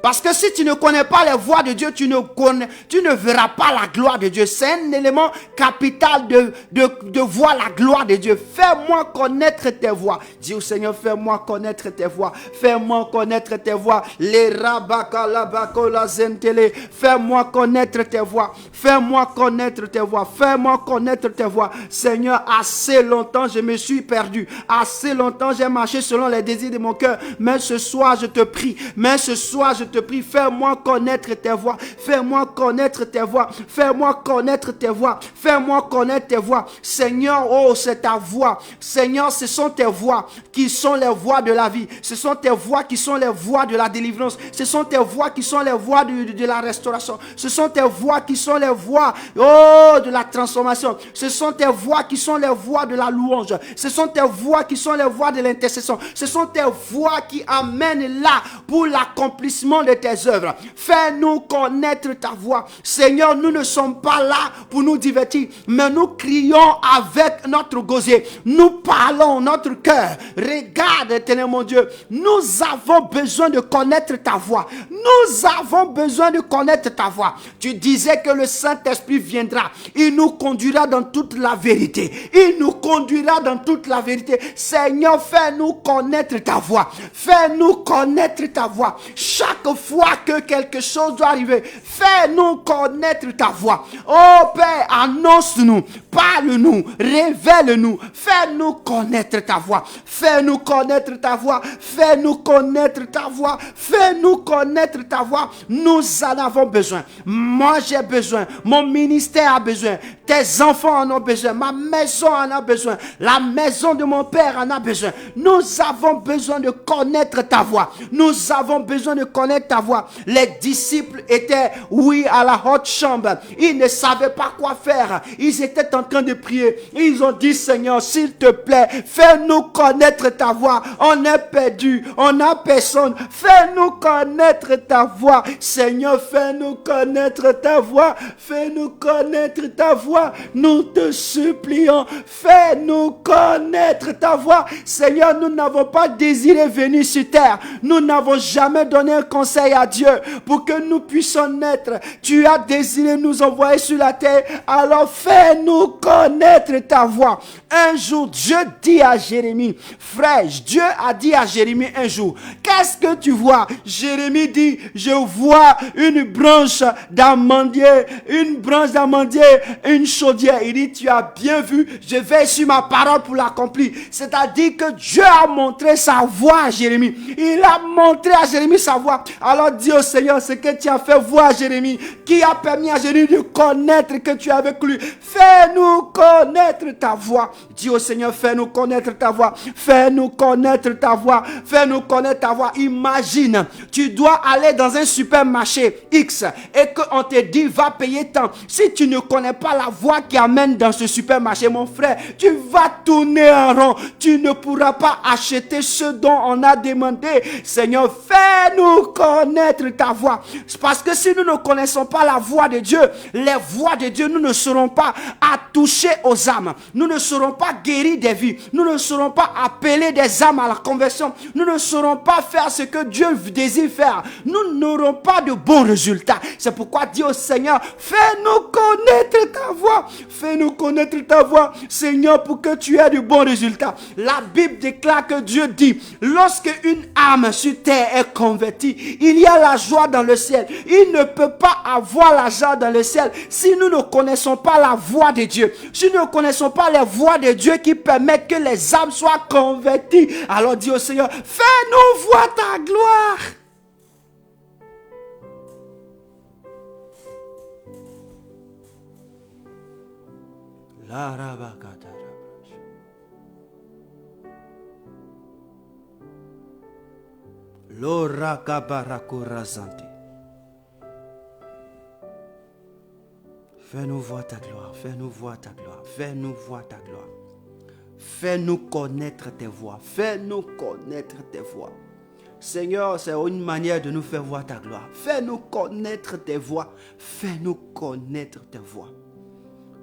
Parce que si tu ne connais pas les voies de Dieu, tu ne verras pas la gloire de Dieu. C'est un élément capital de voir la gloire de Dieu. Fais-moi connaître tes voies. Dis au Seigneur, fais-moi connaître tes voies. Fais-moi connaître tes voies. Les rabakalabako la zentele. Fais-moi connaître tes voies. Fais-moi connaître tes voies. Fais-moi connaître tes voies. Seigneur, assez longtemps je me suis perdu. Assez longtemps j'ai marché selon les désirs de mon cœur. Mais ce soir je te prie. Mais ce soir je te prie, fais-moi connaître tes voies. Fais-moi connaître tes voies. Fais-moi connaître tes voies. Fais-moi connaître tes voies. Seigneur, oh, c'est ta voix. Seigneur, ce sont tes voix qui sont les voix de la vie. Ce sont tes voix qui sont les voix de la délivrance. Ce sont tes voix qui sont les voix de la restauration. Ce sont tes voix qui sont les voix, oh, de la transformation. Ce sont tes voix qui sont les voix de la louange. Ce sont tes voix qui sont les voix de l'intercession. Ce sont tes voix qui amènent là pour l'accomplissement de tes œuvres. Fais-nous connaître ta voix. Seigneur, nous ne sommes pas là pour nous divertir, mais nous crions avec notre gosier. Nous parlons notre cœur. Regarde, Éternel mon Dieu, nous avons besoin de connaître ta voix. Nous avons besoin de connaître ta voix. Tu disais que le Saint-Esprit viendra. Il nous conduira dans toute la vérité. Il nous conduira dans toute la vérité. Seigneur, fais-nous connaître ta voix. Fais-nous connaître ta voix. Chaque fois que quelque chose doit arriver, fais-nous connaître ta voix. Oh Père, annonce-nous, parle-nous, révèle-nous. Fais-nous connaître ta voix. Fais-nous connaître ta voix. Fais-nous connaître ta voix. Fais-nous connaître ta voix. Nous en avons besoin. Moi, j'ai besoin. Mon ministère a besoin. Tes enfants en ont besoin. Ma maison en a besoin. La maison de mon père en a besoin. Nous avons besoin de connaître ta voix. Nous avons besoin de connaître ta voix. Les disciples étaient, oui, à la haute chambre. Ils ne savaient pas quoi faire. Ils étaient en train de prier. Ils ont dit, Seigneur, s'il te plaît, fais-nous connaître ta voix. On est perdu. On n'a personne. Fais-nous connaître ta voix. Seigneur, fais-nous connaître ta voix. Fais-nous connaître ta voix. Nous te supplions. Fais-nous connaître ta voix. Seigneur, nous n'avons pas désiré venir sur terre. Nous n'avons jamais donné un conseil à Dieu pour que nous puissions naître. Tu as désiré nous envoyer sur la terre. Alors fais-nous connaître ta voix. Un jour, Dieu dit à Jérémie, frère, Dieu a dit à Jérémie un jour, qu'est-ce que tu vois? Jérémie dit, je vois une branche d'amandier, une chaudière. Il dit, tu as bien vu, je vais sur ma parole pour l'accomplir. C'est-à-dire que Dieu a montré sa voix à Jérémie. Il a montré à Jérémie sa voix. Alors dis au Seigneur, ce que tu as fait voir à Jérémie, qui a permis à Jérémie de connaître que tu es avec lui. Fais-nous connaître ta voix. Dis au Seigneur, fais-nous connaître ta voix. Fais-nous connaître ta voix. Fais-nous connaître ta voix. Imagine, tu dois aller dans un supermarché X et qu'on te dit, va payer tant. Si tu ne connais pas la voie qui amène dans ce supermarché, mon frère, tu vas tourner en rond. Tu ne pourras pas acheter ce dont on a demandé. Seigneur, fais-nous connaître ta voix. Parce que si nous ne connaissons pas la voix de Dieu, les voix de Dieu, nous ne serons pas à toucher aux âmes. Nous ne serons pas guéris des vies. Nous ne serons pas appelés des âmes à la conversion. Nous ne saurons pas faire ce que Dieu désire faire. Nous n'aurons pas de bons résultats. C'est pourquoi dis au Seigneur, fais-nous connaître ta voix. Fais-nous connaître ta voix, Seigneur, pour que tu aies de bons résultats. La Bible déclare que Dieu dit, lorsque une âme sur terre est convertie, il y a la joie dans le ciel. Il ne peut pas avoir la joie dans le ciel si nous ne connaissons pas la voix de Dieu. Si nous ne connaissons pas les voix de Dieu qui permettent que les âmes soient converties. Alors dis au Seigneur, fais-nous voir ta gloire. La rabakata. Fais-nous voir ta gloire, fais-nous voir ta gloire, fais-nous voir ta gloire. Fais-nous connaître tes voix, fais-nous connaître tes voix. Seigneur, c'est une manière de nous faire voir ta gloire. Fais-nous connaître tes voix, fais-nous connaître tes voix.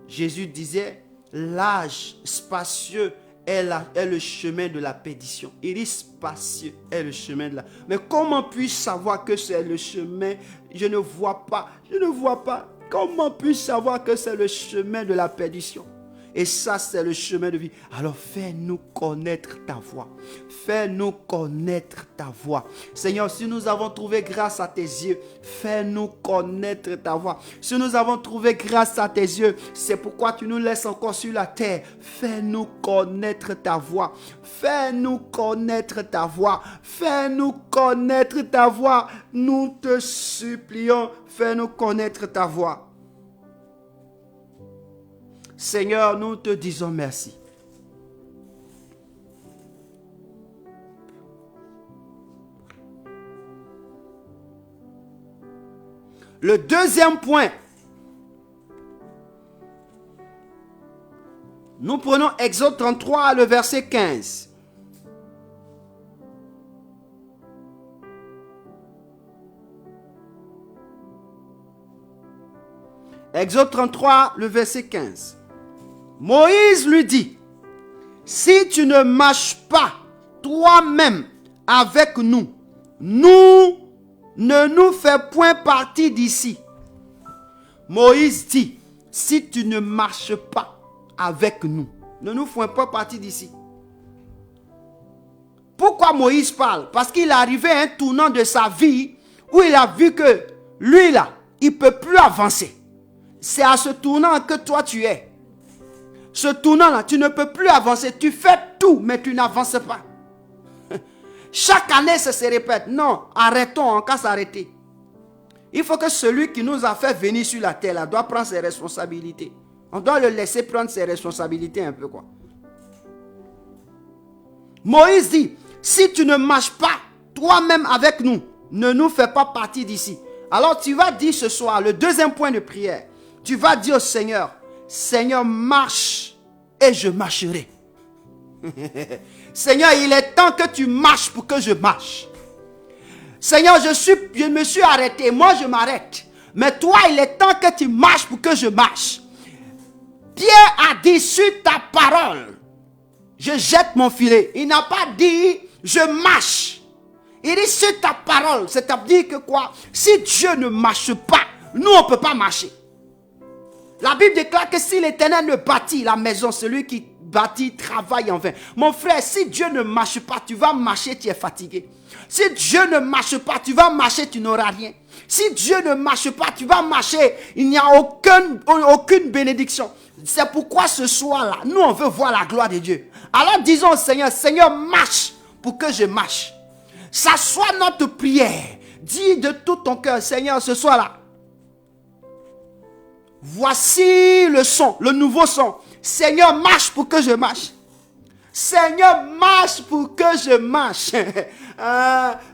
Jésus disait, l'âge spacieux est le chemin de la perdition. Il est spacieux, est le chemin de la... Mais comment puis-je savoir que c'est le chemin? Je ne vois pas. Comment puis-je savoir que c'est le chemin de la perdition? Et ça, c'est le chemin de vie. Alors, fais-nous connaître ta voix. Fais-nous connaître ta voix. Seigneur, si nous avons trouvé grâce à tes yeux, fais-nous connaître ta voix. Si nous avons trouvé grâce à tes yeux, c'est pourquoi tu nous laisses encore sur la terre. Fais-nous connaître ta voix. Fais-nous connaître ta voix. Fais-nous connaître ta voix. Nous te supplions, fais-nous connaître ta voix. Seigneur, nous te disons merci. Le deuxième point, nous prenons Exode 33, le verset 15. Exode 33, le verset 15. Moïse lui dit, si tu ne marches pas toi-même avec nous, ne nous fais point partie d'ici. Moïse dit, si tu ne marches pas avec nous, ne nous fais pas partie d'ici. Pourquoi Moïse parle? Parce qu'il est arrivé à un tournant de sa vie où il a vu que lui là, il ne peut plus avancer. C'est à ce tournant que toi tu es. Ce tournant-là, tu ne peux plus avancer. Tu fais tout, mais tu n'avances pas. Chaque année, ça se répète. Non, arrêtons, on casse s'arrêter. Il faut que celui qui nous a fait venir sur la terre, là, doit prendre ses responsabilités. On doit le laisser prendre ses responsabilités un peu, quoi. Moïse dit, si tu ne marches pas toi-même avec nous, ne nous fais pas partie d'ici. Alors tu vas dire ce soir, le deuxième point de prière, tu vas dire au Seigneur, Seigneur, marche et je marcherai. Seigneur, il est temps que tu marches pour que je marche. Seigneur, je me suis arrêté. Moi, je m'arrête. Mais toi, il est temps que tu marches pour que je marche. Pierre a dit sur ta parole, je jette mon filet. Il n'a pas dit, je marche. Il dit sur ta parole. C'est-à-dire que quoi? Si Dieu ne marche pas, nous, on ne peut pas marcher. La Bible déclare que si l'Éternel ne bâtit la maison, celui qui bâtit travaille en vain. Mon frère, si Dieu ne marche pas, tu vas marcher, tu es fatigué. Si Dieu ne marche pas, tu vas marcher, tu n'auras rien. Si Dieu ne marche pas, tu vas marcher, il n'y a aucune bénédiction. C'est pourquoi ce soir-là, nous on veut voir la gloire de Dieu. Alors disons au Seigneur, Seigneur, marche pour que je marche. Ça soit notre prière. Dis de tout ton cœur, Seigneur, ce soir-là, voici le son, le nouveau son. Seigneur, marche pour que je marche. Seigneur, marche pour que je marche.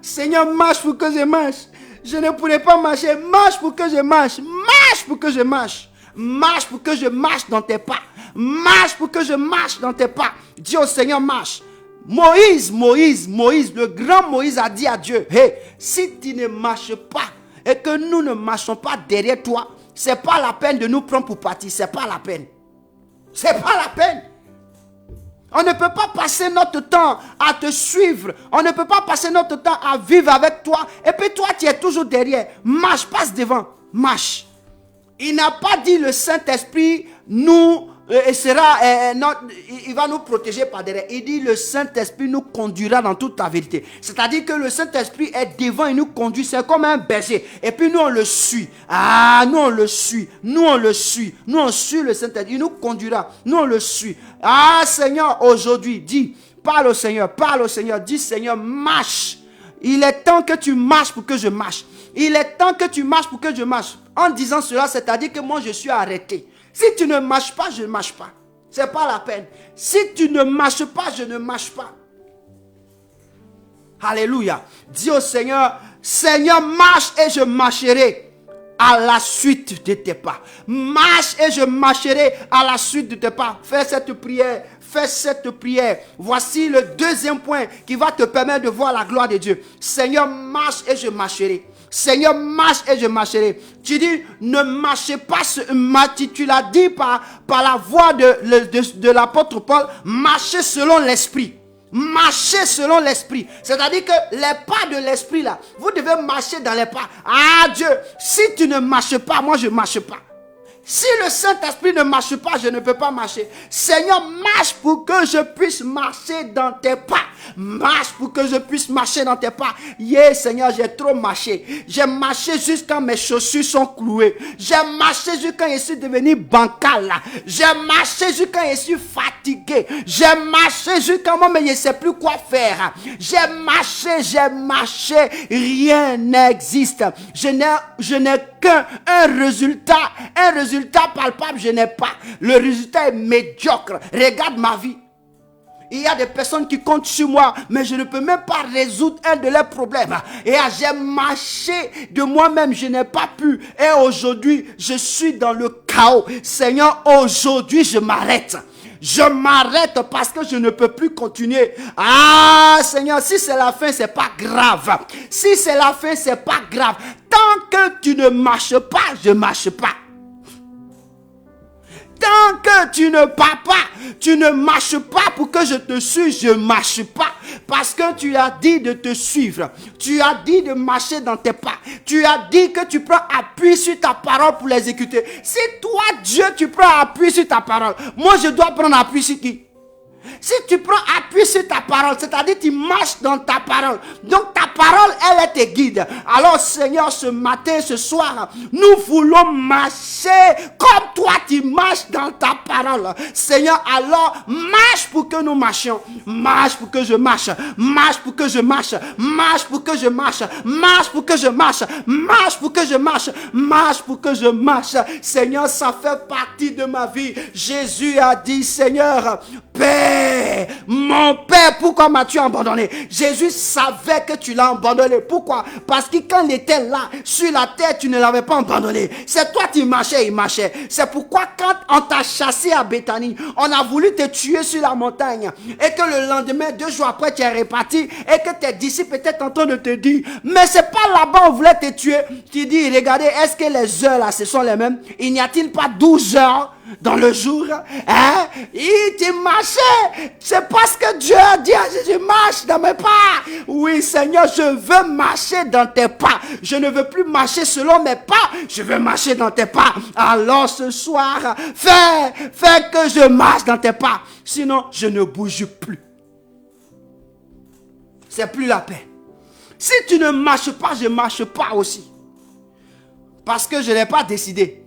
Seigneur, marche pour que je marche. Je ne pourrai pas marcher. Marche pour que je marche. Marche pour que je marche. Marche pour que je marche dans tes pas. Marche pour que je marche dans tes pas. Dis au Seigneur, marche. Moïse, le grand Moïse a dit à Dieu, hey, si tu ne marches pas et que nous ne marchons pas derrière toi, c'est pas la peine de nous prendre pour partie. C'est pas la peine. C'est pas la peine. On ne peut pas passer notre temps à te suivre. On ne peut pas passer notre temps à vivre avec toi. Et puis toi, tu es toujours derrière. Marche, passe devant. Marche. Il n'a pas dit le Saint-Esprit il va nous protéger par derrière. Il dit le Saint-Esprit nous conduira dans toute la vérité. C'est-à-dire que le Saint-Esprit est devant et nous conduit. C'est comme un berger. Et puis nous on le suit. Nous on le suit. Nous on suit le Saint-Esprit. Il nous conduira. Nous on le suit. Seigneur, aujourd'hui, dis, parle au Seigneur. Dis Seigneur, marche. Il est temps que tu marches pour que je marche. Il est temps que tu marches pour que je marche. En disant cela, c'est-à-dire que moi je suis arrêté. Si tu ne marches pas, je ne marche pas. C'est pas la peine. Si tu ne marches pas, je ne marche pas. Alléluia. Dis au Seigneur, Seigneur, marche et je marcherai à la suite de tes pas. Marche et je marcherai à la suite de tes pas. Fais cette prière. Fais cette prière. Voici le deuxième point qui va te permettre de voir la gloire de Dieu. Seigneur, marche et je marcherai. Seigneur, marche et je marcherai. Tu dis, ne marchez pas, tu l'as dit par la voix de l'apôtre Paul, marchez selon l'esprit. Marchez selon l'esprit. C'est-à-dire que les pas de l'esprit là, vous devez marcher dans les pas. Dieu, si tu ne marches pas, moi je ne marche pas. Si le Saint-Esprit ne marche pas, je ne peux pas marcher. Seigneur, marche pour que je puisse marcher dans tes pas. Marche pour que je puisse marcher dans tes pas. Seigneur, j'ai trop marché. J'ai marché jusqu'à mes chaussures sont clouées. J'ai marché jusqu'à je suis devenu bancal. J'ai marché jusqu'à je suis fatigué. J'ai marché jusqu'à moi, mais je ne sais plus quoi faire. J'ai marché. Rien n'existe. Je n'ai qu'un résultat palpable, je n'ai pas. Le résultat est médiocre. Regarde ma vie. Il y a des personnes qui comptent sur moi, mais je ne peux même pas résoudre un de leurs problèmes. Et j'ai marché de moi-même, je n'ai pas pu. Et aujourd'hui, je suis dans le chaos. Seigneur, aujourd'hui, je m'arrête. Je m'arrête parce que je ne peux plus continuer. Ah, Seigneur, si c'est la fin, c'est pas grave. Si c'est la fin, c'est pas grave. Tant que tu ne marches pas, je ne marche pas. Tant que tu ne pars pas, tu ne marches pas pour que je te suive, je ne marche pas. Parce que tu as dit de te suivre. Tu as dit de marcher dans tes pas. Tu as dit que tu prends appui sur ta parole pour l'exécuter. Si toi, Dieu, tu prends appui sur ta parole, moi je dois prendre appui sur qui? Si tu prends appui sur ta parole, c'est-à-dire tu marches dans ta parole. Donc ta parole, elle te guide. Alors Seigneur, ce matin, ce soir, nous voulons marcher comme toi tu marches dans ta parole. Seigneur, alors marche pour que nous marchions. Marche pour que je marche. Marche pour que je marche. Marche pour que je marche. Marche pour que je marche. Marche pour que je marche. Marche pour que je marche. Seigneur, ça fait partie de ma vie. Jésus a dit, Seigneur, Père, mon Père, pourquoi m'as-tu abandonné? Jésus savait que tu l'as abandonné. Pourquoi? Parce que quand il était là, sur la terre, tu ne l'avais pas abandonné. C'est toi qui marchais, il marchait. C'est pourquoi quand on t'a chassé à Béthanie, on a voulu te tuer sur la montagne. Et que le lendemain, 2 jours après, tu es reparti. Et que tes disciples étaient en train de te dire, mais c'est pas là-bas on voulait te tuer. Tu dis, regardez, est-ce que les heures là, ce sont les mêmes? Il n'y a-t-il pas 12 heures dans le jour, hein? Tu marchais. C'est parce que Dieu a dit à Jésus, marche dans mes pas. Oui, Seigneur, je veux marcher dans tes pas. Je ne veux plus marcher selon mes pas. Je veux marcher dans tes pas. Alors ce soir, fais que je marche dans tes pas. Sinon, je ne bouge plus. C'est plus la paix. Si tu ne marches pas, je ne marche pas aussi. Parce que je n'ai pas décidé.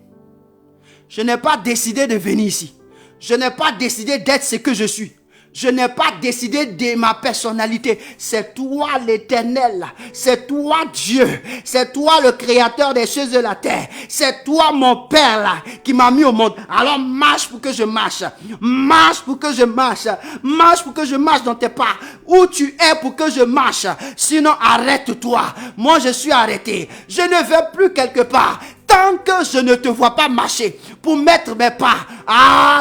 Je n'ai pas décidé de venir ici. Je n'ai pas décidé d'être ce que je suis. Je n'ai pas décidé de ma personnalité. C'est toi l'Éternel. C'est toi Dieu. C'est toi le créateur des cieux et de la terre. C'est toi mon Père là, qui m'a mis au monde. Alors marche pour que je marche. Marche pour que je marche. Marche pour que je marche dans tes pas. Où tu es pour que je marche. Sinon arrête-toi. Moi je suis arrêté. Je ne vais plus quelque part. Tant que je ne te vois pas marcher pour mettre mes pas,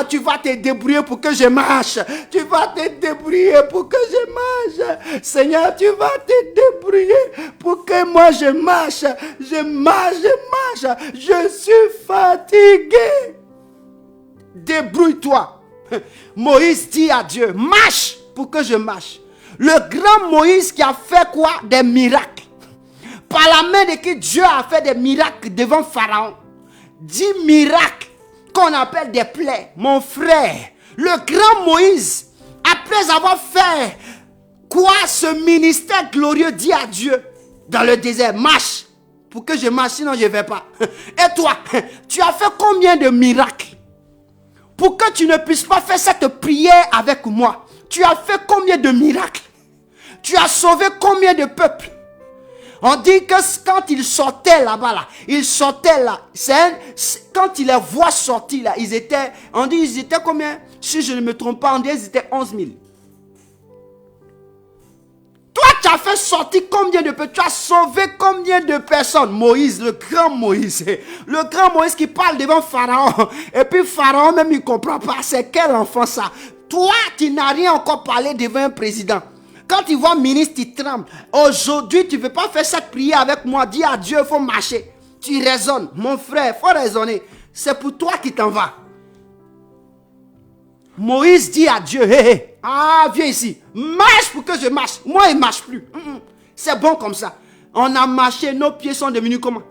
tu vas te débrouiller pour que je marche. Tu vas te débrouiller pour que je marche. Seigneur, tu vas te débrouiller pour que moi je marche. Je marche. Je suis fatigué. Débrouille-toi. Moïse dit à Dieu, marche pour que je marche. Le grand Moïse qui a fait quoi? Des miracles. Par la main de qui Dieu a fait des miracles devant Pharaon. 10 miracles qu'on appelle des plaies. Mon frère, le grand Moïse, après avoir fait quoi ce ministère glorieux, dit à Dieu dans le désert, marche pour que je marche, sinon je ne vais pas. Et toi, tu as fait combien de miracles pour que tu ne puisses pas faire cette prière avec moi? Tu as fait combien de miracles? Tu as sauvé combien de peuples? On dit que quand il sortait là-bas, quand il les voit sortir là, ils étaient combien? Si je ne me trompe pas, on dit qu'ils étaient 11 000. Toi, tu as fait sortir combien de peuples? Tu as sauvé combien de personnes? Moïse, le grand Moïse qui parle devant Pharaon. Et puis Pharaon même, il ne comprend pas. C'est quel enfant ça? Toi, tu n'as rien encore parlé devant un président. Quand tu vois ministre, tu trembles. Aujourd'hui, tu ne veux pas faire cette prière avec moi. Dis à Dieu, il faut marcher. Tu raisonnes. Mon frère, il faut raisonner. C'est pour toi qui t'en vas. Moïse dit à Dieu, viens ici. Marche pour que je marche. Moi, il ne marche plus. C'est bon comme ça. On a marché, nos pieds sont devenus comment?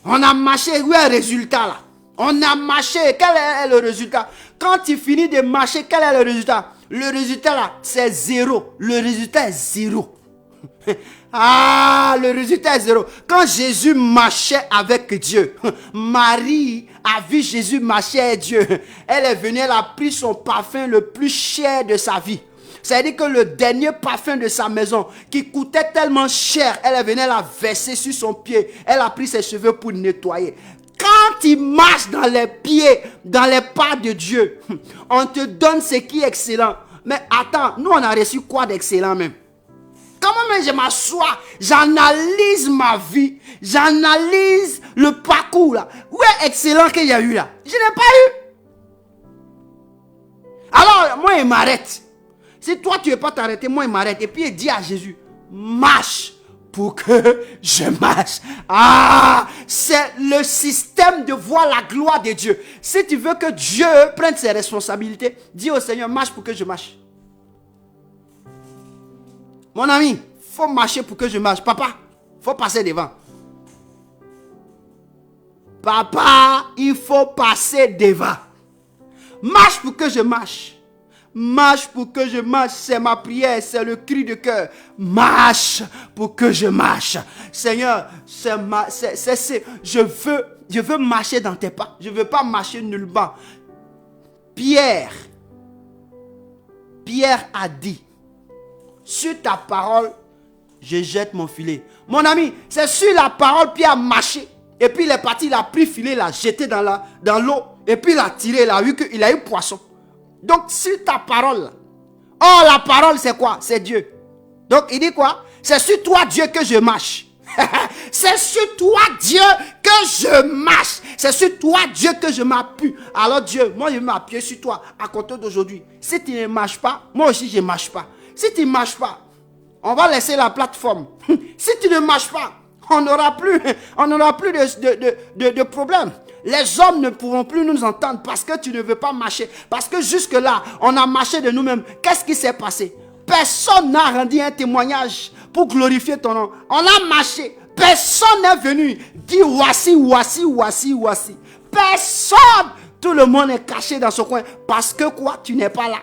On a marché, où est le résultat là? On a marché, quel est le résultat? Quand tu finis de marcher, quel est le résultat? Le résultat là, c'est zéro. Le résultat est zéro. Ah, le résultat est zéro. Quand Jésus marchait avec Dieu, Marie a vu Jésus marcher avec Dieu. Elle est venue, elle a pris son parfum le plus cher de sa vie. C'est-à-dire que le dernier parfum de sa maison, qui coûtait tellement cher, elle est venue, elle a versé sur son pied. Elle a pris ses cheveux pour nettoyer. Quand tu marches dans les pieds, dans les pas de Dieu, on te donne ce qui est excellent. Mais attends, nous on a reçu quoi d'excellent même? Comment même je m'assois, j'analyse ma vie, j'analyse le parcours là. Où est excellent qu'il y a eu là? Je n'ai pas eu. Alors, moi il m'arrête. Si toi tu ne veux pas t'arrêter, moi il m'arrête. Et puis il dit à Jésus, marche pour que je marche. Ah, c'est le système de voir la gloire de Dieu. Si tu veux que Dieu prenne ses responsabilités, dis au Seigneur, marche pour que je marche. Mon ami, il faut marcher pour que je marche. Papa, il faut passer devant. Papa, il faut passer devant. Marche pour que je marche. Marche pour que je marche. C'est ma prière, c'est le cri de cœur. Marche pour que je marche. Seigneur, je veux marcher dans tes pas. Je ne veux pas marcher nulle part. Pierre a dit, sur ta parole, je jette mon filet. Mon ami, c'est sur la parole, Pierre a marché. Et puis il est parti, il a pris le filet, il l'a jeté dans l'eau. Et puis il a tiré, il a vu qu'il a eu poisson. Donc sur ta parole. Oh, la parole c'est quoi? C'est Dieu. Donc il dit quoi? C'est sur toi Dieu que je marche. C'est sur toi Dieu que je marche. C'est sur toi Dieu que je m'appuie. Alors Dieu, moi je m'appuie sur toi à compter d'aujourd'hui. Si tu ne marches pas, moi aussi je ne marche pas. Si tu ne marches pas, on va laisser la plateforme. Si tu ne marches pas, on n'aura plus de problème. Les hommes ne pourront plus nous entendre parce que tu ne veux pas marcher. Parce que jusque-là, on a marché de nous-mêmes. Qu'est-ce qui s'est passé? Personne n'a rendu un témoignage pour glorifier ton nom. On a marché. Personne n'est venu dire voici. Personne. Tout le monde est caché dans son coin. Parce que quoi? Tu n'es pas là.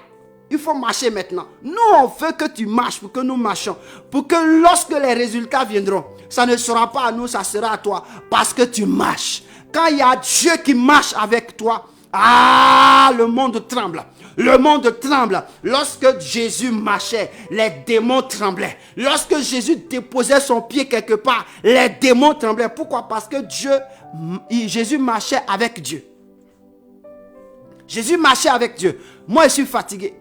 Il faut marcher maintenant. Nous, on veut que tu marches pour que nous marchions. Pour que lorsque les résultats viendront, ça ne sera pas à nous, ça sera à toi. Parce que tu marches. Quand il y a Dieu qui marche avec toi, ah, le monde tremble. Le monde tremble. Lorsque Jésus marchait, les démons tremblaient. Lorsque Jésus déposait son pied quelque part, les démons tremblaient. Pourquoi? Parce que Jésus marchait avec Dieu. Jésus marchait avec Dieu. Moi, je suis fatigué.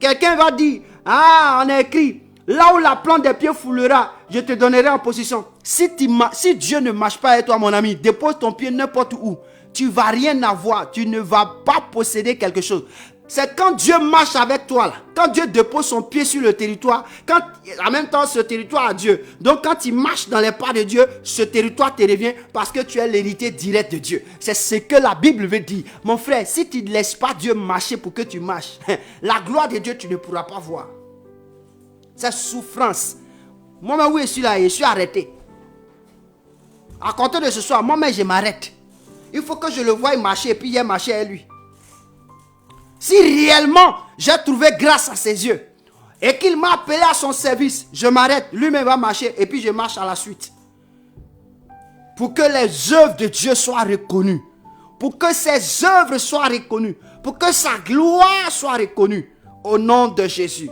Quelqu'un va dire, ah, on a écrit, là où la plante des pieds foulera, je te donnerai en position. Si Dieu ne marche pas avec toi, mon ami, dépose ton pied n'importe où. Tu ne vas rien avoir, tu ne vas pas posséder quelque chose. C'est quand Dieu marche avec toi, là, quand Dieu dépose son pied sur le territoire, quand en même temps ce territoire a Dieu. Donc quand tu marches dans les pas de Dieu, ce territoire te revient parce que tu es l'héritier direct de Dieu. C'est ce que la Bible veut dire. Mon frère, si tu ne laisses pas Dieu marcher pour que tu marches, la gloire de Dieu tu ne pourras pas voir. C'est souffrance. Moi-même, oui, je suis là, je suis arrêté. À compter de ce soir, moi-même, je m'arrête. Il faut que je le voie marcher et puis il ait marché avec lui. Si réellement j'ai trouvé grâce à ses yeux et qu'il m'a appelé à son service, je m'arrête, lui-même va marcher et puis je marche à la suite. Pour que les œuvres de Dieu soient reconnues. Pour que ses œuvres soient reconnues. Pour que sa gloire soit reconnue. Au nom de Jésus.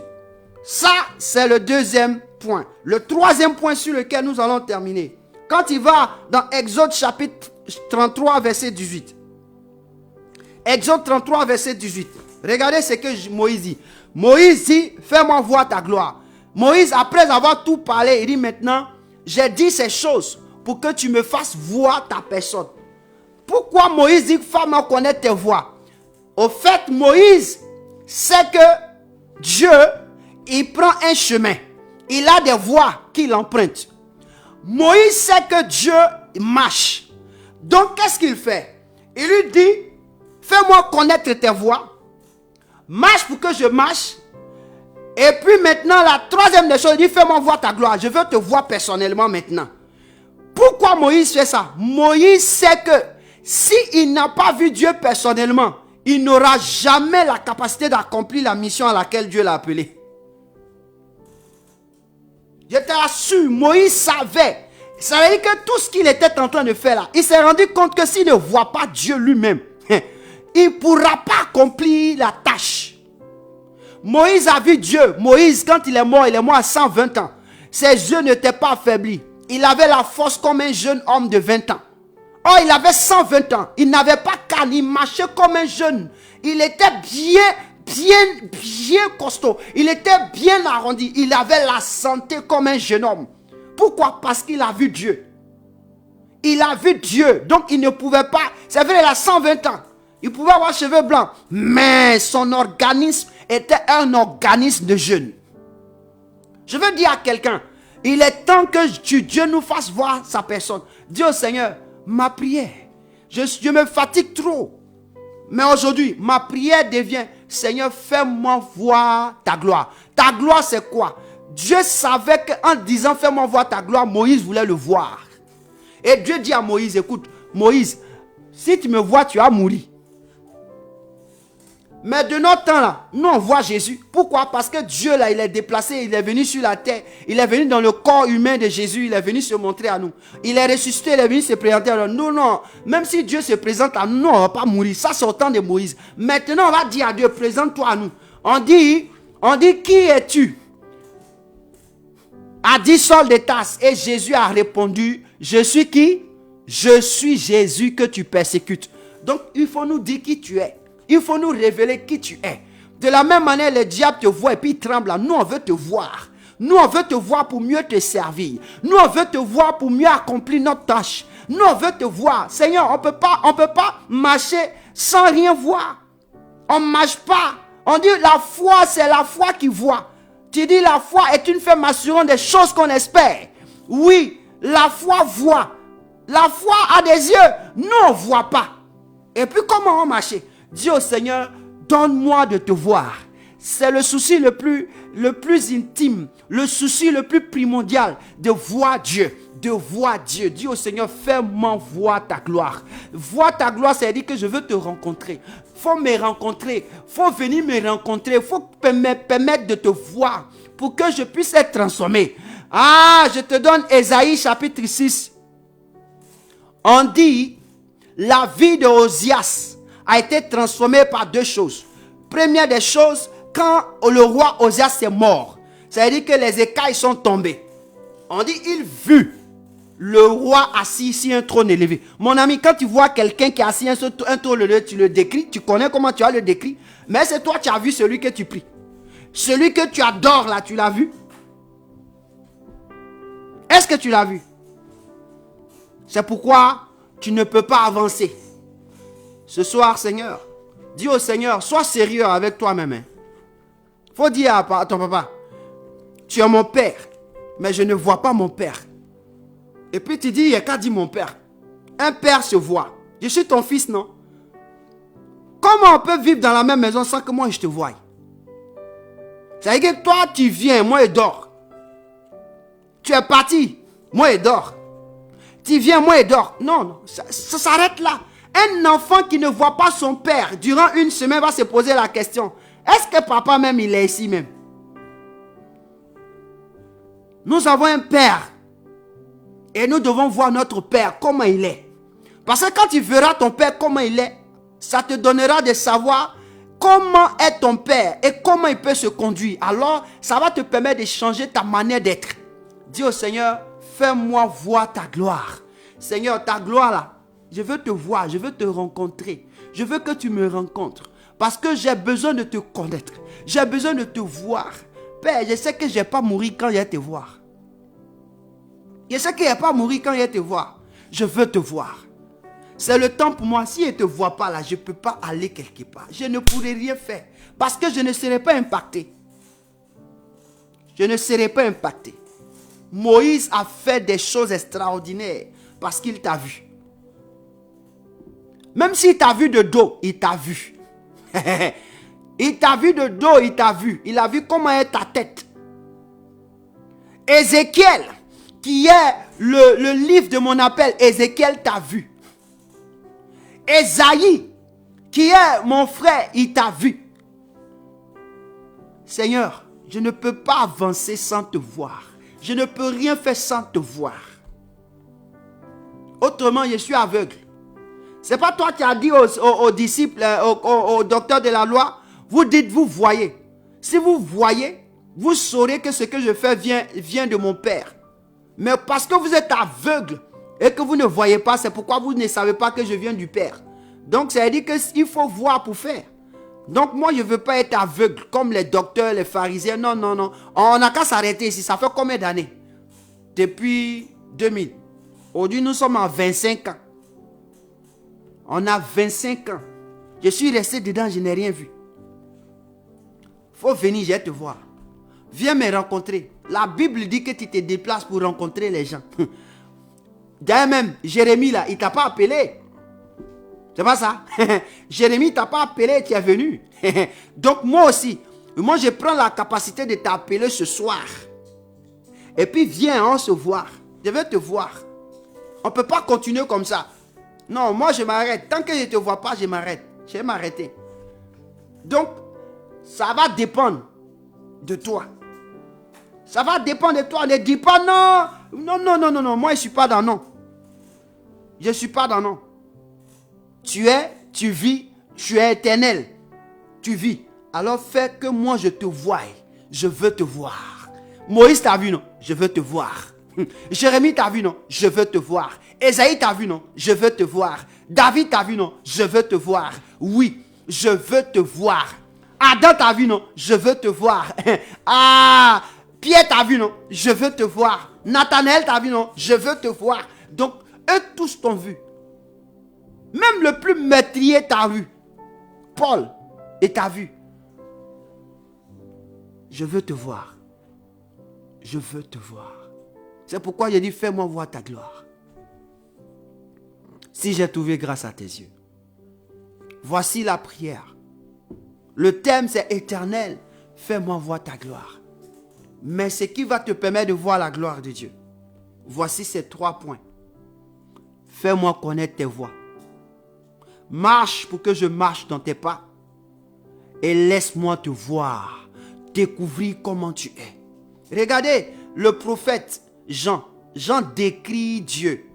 Ça, c'est le deuxième point. Le troisième point sur lequel nous allons terminer. Quand il va dans Exode chapitre 33, verset 18. Exode 33, verset 18. Regardez ce que Moïse dit. Moïse dit, fais-moi voir ta gloire. Moïse, après avoir tout parlé, il dit maintenant, j'ai dit ces choses pour que tu me fasses voir ta personne. Pourquoi Moïse dit, fais-moi connaître tes voies? Au fait, Moïse sait que Dieu, il prend un chemin. Il a des voies qu'il emprunte. Moïse sait que Dieu marche. Donc, qu'est-ce qu'il fait? Il lui dit, fais-moi connaître tes voies. Marche pour que je marche. Et puis maintenant, la troisième des choses, il dit, fais-moi voir ta gloire. Je veux te voir personnellement maintenant. Pourquoi Moïse fait ça? Moïse sait que s'il n'a pas vu Dieu personnellement, il n'aura jamais la capacité d'accomplir la mission à laquelle Dieu l'a appelé. Je te rassure, Moïse savait. Ça veut dire que tout ce qu'il était en train de faire là, il s'est rendu compte que s'il ne voit pas Dieu lui-même, il ne pourra pas accomplir la tâche. Moïse a vu Dieu. Moïse, quand il est mort à 120 ans. Ses yeux n'étaient pas affaiblis. Il avait la force comme un jeune homme de 20 ans. Oh, il avait 120 ans. Il n'avait pas calme. Il marchait comme un jeune. Il était bien costaud. Il était bien arrondi. Il avait la santé comme un jeune homme. Pourquoi? Parce qu'il a vu Dieu. Il a vu Dieu. Donc, il ne pouvait pas... C'est vrai, il a 120 ans. Il pouvait avoir cheveux blancs. Mais son organisme était un organisme de jeûne. Je veux dire à quelqu'un, il est temps que Dieu nous fasse voir sa personne. Dis au Seigneur, ma prière, je me fatigue trop. Mais aujourd'hui, ma prière devient, Seigneur, fais-moi voir ta gloire. Ta gloire, c'est quoi? Dieu savait qu'en disant, fais-moi voir ta gloire, Moïse voulait le voir. Et Dieu dit à Moïse, écoute, Moïse, si tu me vois, tu vas mourir. Mais de notre temps là, nous on voit Jésus. Pourquoi? Parce que Dieu là, il est déplacé, il est venu sur la terre. Il est venu dans le corps humain de Jésus, il est venu se montrer à nous. Il est ressuscité, il est venu se présenter à nous. Non, même si Dieu se présente à nous, on ne va pas mourir. Ça c'est au temps de Moïse. Maintenant on va dire à Dieu, présente-toi à nous. On dit, qui es-tu? A dit Saul de Tarse. Et Jésus a répondu, je suis qui? Je suis Jésus que tu persécutes. Donc il faut nous dire qui tu es. Il faut nous révéler qui tu es. De la même manière, le diable te voit et puis il tremble. Nous, on veut te voir. Nous, on veut te voir pour mieux te servir. Nous, on veut te voir pour mieux accomplir notre tâche. Nous, on veut te voir. Seigneur, on peut pas marcher sans rien voir. On ne marche pas. On dit la foi, c'est la foi qui voit. Tu dis la foi est une ferme assurance des choses qu'on espère. Oui, la foi voit. La foi a des yeux. Nous, on ne voit pas. Et puis, comment on marche? Dis au Seigneur, donne-moi de te voir. C'est le souci le plus intime, le souci le plus primordial, de voir Dieu. De voir Dieu. Dis au Seigneur, fais-moi voir ta gloire. Voir ta gloire, c'est-à-dire que je veux te rencontrer. Il faut me rencontrer. Il faut venir me rencontrer. Il faut me permettre de te voir pour que je puisse être transformé. Ah, je te donne Ésaïe chapitre 6. On dit, la vie de Osias a été transformé par deux choses. Première des choses, quand le roi Osias est mort, ça veut dire que les écailles sont tombées. On dit, il vit le roi assis sur un trône élevé. Mon ami, quand tu vois quelqu'un qui est assis sur un trône élevé, tu le décris, tu connais comment tu as le décrit, mais c'est toi qui as vu celui que tu pries. Celui que tu adores là, tu l'as vu? Est-ce que tu l'as vu? C'est pourquoi tu ne peux pas avancer. Ce soir, Seigneur, dis au Seigneur, sois sérieux avec toi-même. Il faut dire à ton papa, tu es mon père, mais je ne vois pas mon père. Et puis tu dis, il n'y a qu'à dire mon père. Un père se voit. Je suis ton fils, non? Comment on peut vivre dans la même maison sans que moi je te voie? Ça veut dire que toi tu viens, moi je dors. Tu es parti, moi je dors. Tu viens, moi je dors. Non, ça s'arrête là. Un enfant qui ne voit pas son père durant une semaine va se poser la question, est-ce que papa même il est ici même? Nous avons un père et nous devons voir notre père comment il est. Parce que quand tu verras ton père comment il est, ça te donnera de savoir comment est ton père et comment il peut se conduire. Alors ça va te permettre de changer ta manière d'être. Dis au Seigneur, fais-moi voir ta gloire. Seigneur, ta gloire là, je veux te voir, je veux te rencontrer. Je veux que tu me rencontres. Parce que j'ai besoin de te connaître. J'ai besoin de te voir. Père, je sais que je ne vais pas mourir quand je vais te voir. Je sais que je ne vais pas mourir quand je vais te voir. Je veux te voir. C'est le temps pour moi. Si je ne te vois pas là, je ne peux pas aller quelque part. Je ne pourrai rien faire. Parce que je ne serai pas impacté. Je ne serai pas impacté. Moïse a fait des choses extraordinaires parce qu'il t'a vu. Même s'il t'a vu de dos, il t'a vu. Il t'a vu de dos, il t'a vu. Il a vu comment est ta tête. Ézéchiel, qui est le livre de mon appel, Ézéchiel t'a vu. Esaïe, qui est mon frère, il t'a vu. Seigneur, je ne peux pas avancer sans te voir. Je ne peux rien faire sans te voir. Autrement, je suis aveugle. Ce n'est pas toi qui as dit aux disciples, aux docteurs de la loi, vous dites, vous voyez. Si vous voyez, vous saurez que ce que je fais vient de mon Père. Mais parce que vous êtes aveugle et que vous ne voyez pas, c'est pourquoi vous ne savez pas que je viens du Père. Donc, ça veut dire qu'il faut voir pour faire. Donc, moi, je ne veux pas être aveugle comme les docteurs, les pharisiens. Non, non, non. On n'a qu'à s'arrêter ici. Ça fait combien d'années? Depuis 2000. Aujourd'hui, nous sommes en 25 ans. On a 25 ans. Je suis resté dedans, je n'ai rien vu. Faut venir, je vais te voir. Viens me rencontrer. La Bible dit que tu te déplaces pour rencontrer les gens. D'ailleurs même, Jérémie là, il t'a pas appelé. C'est pas ça? Jérémie t'a pas appelé, tu es venu. Donc moi aussi, moi je prends la capacité de t'appeler ce soir. Et puis viens, on se voit. Je vais te voir. On ne peut pas continuer comme ça. Non, moi je m'arrête. Tant que je ne te vois pas, je m'arrête. Je vais m'arrêter. Donc, ça va dépendre de toi. Ça va dépendre de toi. Ne dis pas non. Non, non, non, non, non. Moi, je ne suis pas dans non. Je ne suis pas dans non. Tu es, tu vis, tu es éternel. Tu vis. Alors fais que moi je te voie. Je veux te voir. Moïse t'a vu, non? Je veux te voir. Jérémie t'a vu, non? Je veux te voir. Esaïe t'a vu, non? Je veux te voir. David t'a vu, non? Je veux te voir. Oui, je veux te voir. Adam t'a vu, non? Je veux te voir. Ah, Pierre t'a vu, non? Je veux te voir. Nathanaël t'a vu, non? Je veux te voir. Donc, eux tous t'ont vu. Même le plus meurtrier t'a vu. Paul, et t'a vu. Je veux te voir. Je veux te voir. C'est pourquoi j'ai dit, fais-moi voir ta gloire. Si j'ai trouvé grâce à tes yeux. Voici la prière. Le thème c'est éternel. Fais-moi voir ta gloire. Mais ce qui va te permettre de voir la gloire de Dieu. Voici ces 3 points. Fais-moi connaître tes voies. Marche pour que je marche dans tes pas. Et laisse-moi te voir. Découvrir comment tu es. Regardez le prophète Jean. Jean décrit Dieu.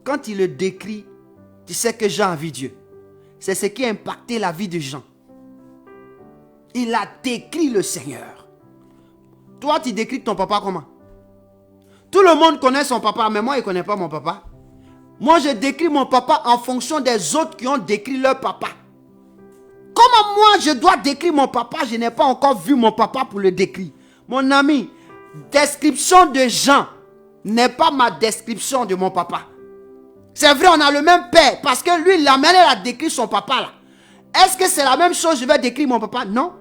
Quand il le décrit, tu sais que Jean a vu Dieu. C'est ce qui a impacté la vie de Jean. Il a décrit le Seigneur. Toi, tu décris ton papa comment? Tout le monde connaît son papa, mais moi, il ne connaît pas mon papa. Moi, je décris mon papa en fonction des autres qui ont décrit leur papa. Comment moi, je dois décrire mon papa? Je n'ai pas encore vu mon papa pour le décrire. Mon ami, description de Jean n'est pas ma description de mon papa. C'est vrai, on a le même père, parce que lui, la manière à décrire son papa là. Est-ce que c'est la même chose, je vais décrire mon papa? Non.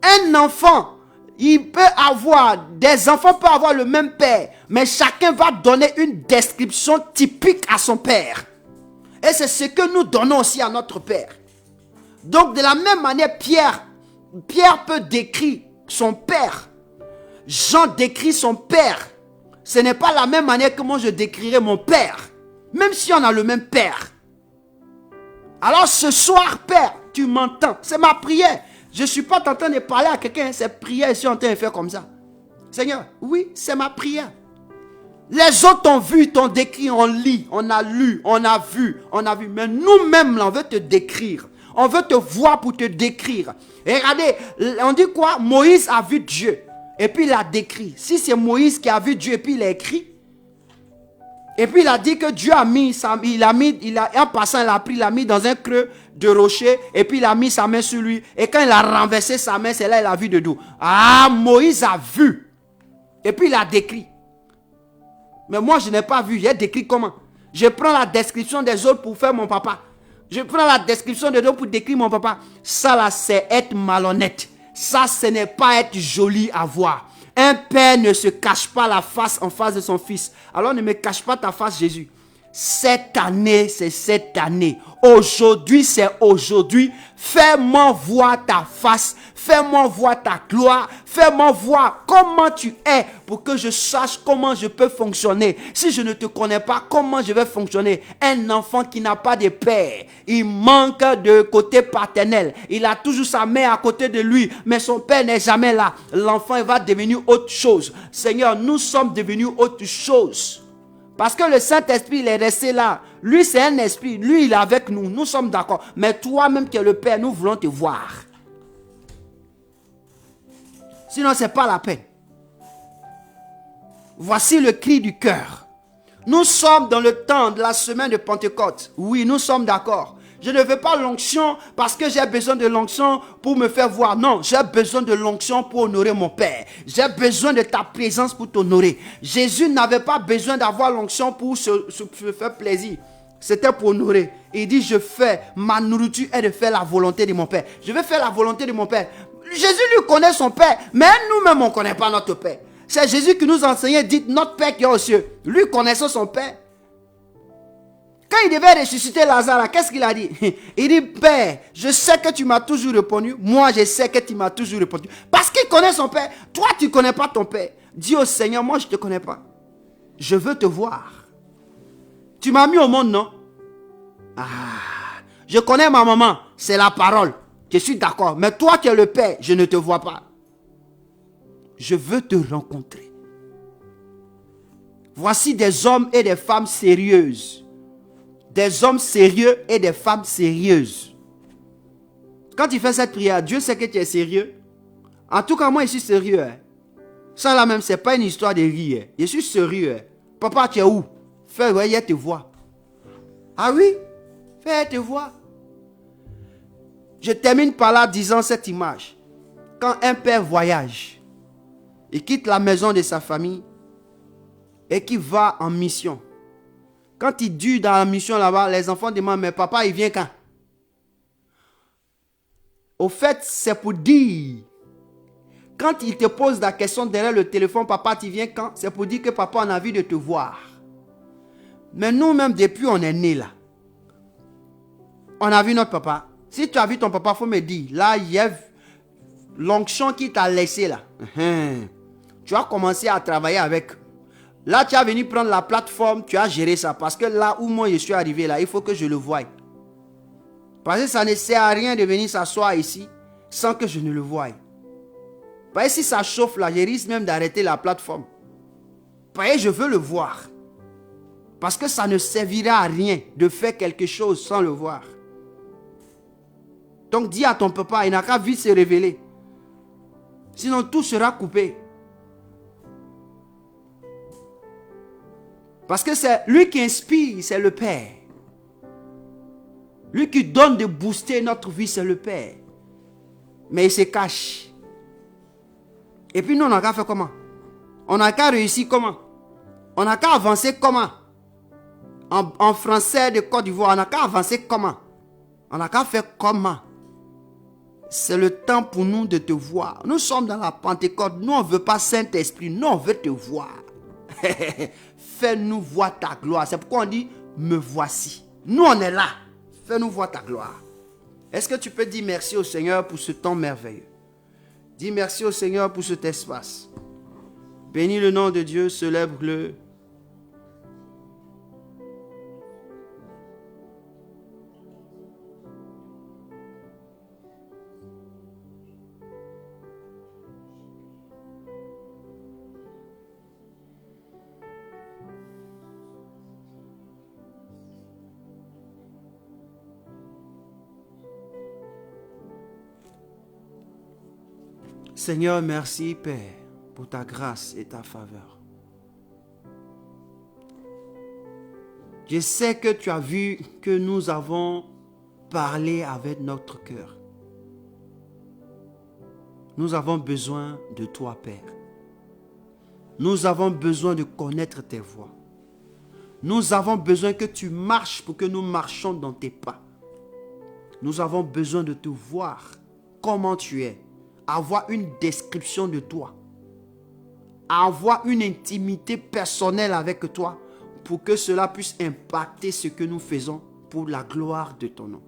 Un enfant, il peut avoir, des enfants peuvent avoir le même père, mais chacun va donner une description typique à son père. Et c'est ce que nous donnons aussi à notre père. Donc de la même manière, Pierre peut décrire son père. Jean décrit son père. Ce n'est pas la même manière que moi je décrirai mon père. Même si on a le même père. Alors ce soir, Père, tu m'entends. C'est ma prière. Je ne suis pas en train de parler à quelqu'un. C'est prière, je suis en train de faire comme ça. Seigneur, oui, c'est ma prière. Les autres ont vu, t'ont décrit, on lit, on a lu, on a vu. Mais nous-mêmes, là, on veut te décrire. On veut te voir pour te décrire. Et regardez, on dit quoi? Moïse a vu Dieu. Et puis il a décrit. Si c'est Moïse qui a vu Dieu et puis il a écrit. Et puis il a dit que Dieu a mis, en passant, il a mis dans un creux de rocher. Et puis il a mis sa main sur lui. Et quand il a renversé sa main, c'est là il a vu de dos. Ah, Moïse a vu. Et puis il a décrit. Mais moi je n'ai pas vu. J'ai décrit comment? Je prends la description des autres pour faire mon papa. Je prends la description des autres pour décrire mon papa. Ça là, c'est être malhonnête. Ça, ce n'est pas être joli à voir. Un père ne se cache pas la face en face de son fils. Alors ne me cache pas ta face, Jésus. Cette année, c'est cette année. Aujourd'hui, c'est aujourd'hui. Fais-moi voir ta face. Fais-moi voir ta gloire. Fais-moi voir comment tu es pour que je sache comment je peux fonctionner. Si je ne te connais pas, comment je vais fonctionner? Un enfant qui n'a pas de père, il manque de côté paternel. Il a toujours sa mère à côté de lui, mais son père n'est jamais là. L'enfant, il va devenir autre chose. Seigneur, nous sommes devenus autre chose. Parce que le Saint-Esprit, il est resté là. Lui, c'est un esprit. Lui, il est avec nous. Nous sommes d'accord. Mais toi-même qui es le Père, nous voulons te voir. Sinon, ce n'est pas la peine. Voici le cri du cœur. Nous sommes dans le temps de la semaine de Pentecôte. Oui, nous sommes d'accord. Je ne veux pas l'onction parce que j'ai besoin de l'onction pour me faire voir. Non, j'ai besoin de l'onction pour honorer mon Père. J'ai besoin de ta présence pour t'honorer. Jésus n'avait pas besoin d'avoir l'onction pour se faire plaisir. C'était pour honorer. Il dit, je fais, ma nourriture est de faire la volonté de mon Père. Je vais faire la volonté de mon Père. Jésus lui connaît son Père, mais nous-mêmes, on ne connaît pas notre Père. C'est Jésus qui nous enseignait, dites notre Père qui est aux cieux. Lui connaissant son Père. Quand il devait ressusciter Lazare, qu'est-ce qu'il a dit? Il dit, Père, je sais que tu m'as toujours répondu. Moi, je sais que tu m'as toujours répondu. Parce qu'il connaît son Père. Toi, tu ne connais pas ton Père. Dis au Seigneur, moi, je ne te connais pas. Je veux te voir. Tu m'as mis au monde, non? Ah, je connais ma maman. C'est la parole. Je suis d'accord. Mais toi, tu es le Père. Je ne te vois pas. Je veux te rencontrer. Voici des hommes et des femmes sérieuses. Des hommes sérieux et des femmes sérieuses. Quand tu fais cette prière, Dieu sait que tu es sérieux. En tout cas, moi, je suis sérieux. Hein. Ça là même, ce n'est pas une histoire de rire. Je suis sérieux. Hein. Papa, tu es où? Fais, ouais, te voir. Ah oui? Fais, te voir. Je termine par là disant cette image. Quand un père voyage, il quitte la maison de sa famille et qui va en mission. Quand il dure dans la mission là-bas, les enfants demandent, mais papa, il vient quand? Au fait, c'est pour dire, quand il te pose la question derrière le téléphone, papa, tu viens quand? C'est pour dire que papa, on a envie de te voir. Mais nous-mêmes, depuis on est nés là, on a vu notre papa. Si tu as vu ton papa, il faut me dire, là, il y a l'onction qui t'a laissé là. Tu as commencé à travailler avec. Là, tu as venu prendre la plateforme, tu as géré ça. Parce que là où moi je suis arrivé, là, il faut que je le voie. Parce que ça ne sert à rien de venir s'asseoir ici sans que je ne le voie. Parce que si ça chauffe là, je risque même d'arrêter la plateforme. Parce que je veux le voir. Parce que ça ne servira à rien de faire quelque chose sans le voir. Donc dis à ton papa, il n'a qu'à vite se révéler. Sinon tout sera coupé. Parce que c'est lui qui inspire, c'est le Père. Lui qui donne de booster notre vie, c'est le Père. Mais il se cache. Et puis nous, on n'a qu'à faire comment? On n'a qu'à réussir comment? On n'a qu'à avancer comment? En français de Côte d'Ivoire, on n'a qu'à avancer comment? On n'a qu'à faire comment? C'est le temps pour nous de te voir. Nous sommes dans la Pentecôte. Nous, on ne veut pas Saint-Esprit. Nous, on veut te voir. Fais-nous voir ta gloire. C'est pourquoi on dit, me voici. Nous, on est là. Fais-nous voir ta gloire. Est-ce que tu peux dire merci au Seigneur pour ce temps merveilleux? Dis merci au Seigneur pour cet espace. Bénis le nom de Dieu, célèbre-le. Seigneur, merci Père pour ta grâce et ta faveur. Je sais que tu as vu que nous avons parlé avec notre cœur. Nous avons besoin de toi, Père. Nous avons besoin de connaître tes voies. Nous avons besoin que tu marches pour que nous marchions dans tes pas. Nous avons besoin de te voir comment tu es. Avoir une description de toi. Avoir une intimité personnelle avec toi pour que cela puisse impacter ce que nous faisons pour la gloire de ton nom.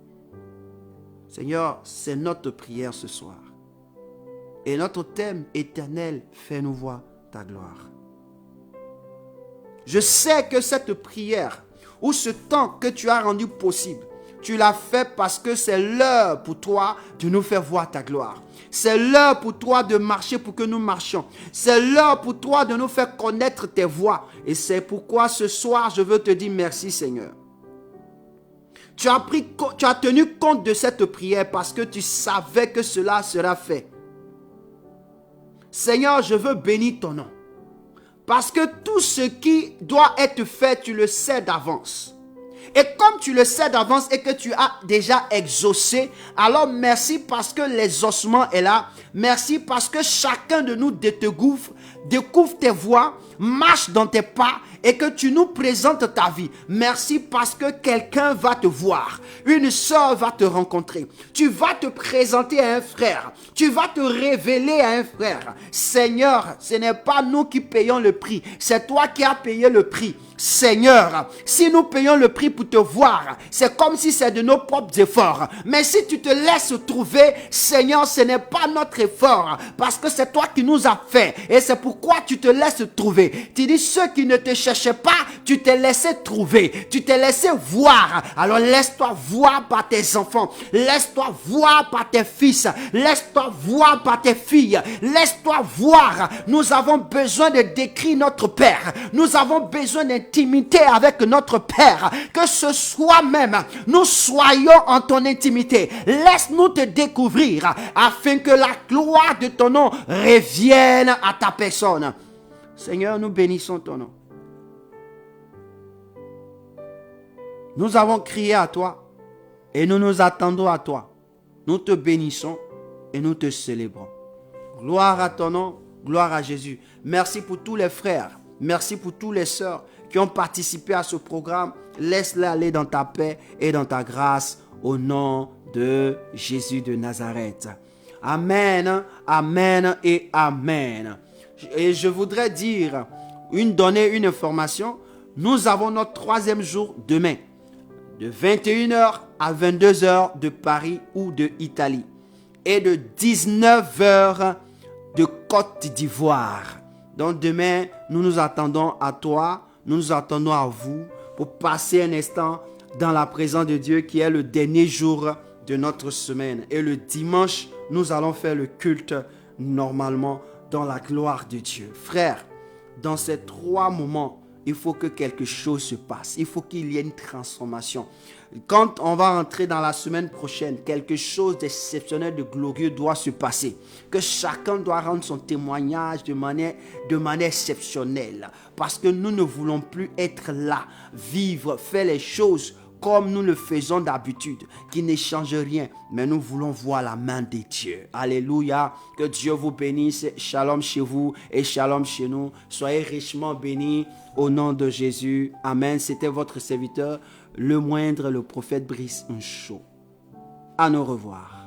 Seigneur, c'est notre prière ce soir. Et notre thème éternel, fais-nous voir ta gloire. Je sais que cette prière ou ce temps que tu as rendu possible, tu l'as fait parce que c'est l'heure pour toi de nous faire voir ta gloire. C'est l'heure pour toi de marcher pour que nous marchions. C'est l'heure pour toi de nous faire connaître tes voies. Et c'est pourquoi ce soir, je veux te dire merci Seigneur. Tu as tenu compte de cette prière parce que tu savais que cela sera fait. Seigneur, je veux bénir ton nom. Parce que tout ce qui doit être fait, tu le sais d'avance. Et comme tu le sais d'avance et que tu as déjà exaucé, alors merci parce que l'exaucement est là. Merci parce que chacun de nous découvre tes voies, marche dans tes pas et que tu nous présentes ta vie. Merci parce que quelqu'un va te voir. Une sœur va te rencontrer. Tu vas te présenter à un frère. Tu vas te révéler à un frère. Seigneur, ce n'est pas nous qui payons le prix. C'est toi qui as payé le prix. Seigneur, si nous payons le prix pour te voir, c'est comme si c'est de nos propres efforts. Mais si tu te laisses trouver, Seigneur, ce n'est pas notre effort. Parce que c'est toi qui nous as fait. Et c'est pourquoi tu te laisses trouver. Tu dis, ceux qui ne te cherchaient pas, tu t'es laissé trouver. Tu t'es laissé voir. Alors laisse-toi voir par tes enfants. Laisse-toi voir par tes fils. Laisse-toi voir par tes filles. Laisse-toi voir. Nous avons besoin de décrire notre Père. Nous avons besoin d'intimité avec notre Père. Que ce soit même, nous soyons en ton intimité. Laisse-nous te découvrir afin que la gloire de ton nom revienne à ta personne. Seigneur, nous bénissons ton nom. Nous avons crié à toi et nous nous attendons à toi. Nous te bénissons et nous te célébrons. Gloire à ton nom, gloire à Jésus. Merci pour tous les frères, merci pour tous les sœurs qui ont participé à ce programme. Laisse-les aller dans ta paix et dans ta grâce au nom de Jésus de Nazareth. Amen, amen et amen. Et je voudrais donner une information. Nous avons notre 3e jour demain, de 21h à 22h de Paris ou de Italie, et de 19h de Côte d'Ivoire. Donc demain, nous nous attendons à toi, nous nous attendons à vous pour passer un instant dans la présence de Dieu qui est le dernier jour de notre semaine. Et le dimanche, nous allons faire le culte normalement dans la gloire de Dieu. Frères, dans ces 3 moments, il faut que quelque chose se passe. Il faut qu'il y ait une transformation. Quand on va entrer dans la semaine prochaine, quelque chose d'exceptionnel, de glorieux doit se passer. Que chacun doit rendre son témoignage de manière exceptionnelle. Parce que nous ne voulons plus être là, vivre, faire les choses comme nous le faisons d'habitude, qui ne change rien, mais nous voulons voir la main de Dieu. Alléluia, que Dieu vous bénisse, shalom chez vous et shalom chez nous. Soyez richement bénis au nom de Jésus. Amen. C'était votre serviteur, le moindre, le prophète Brice Ncho. À nous revoir.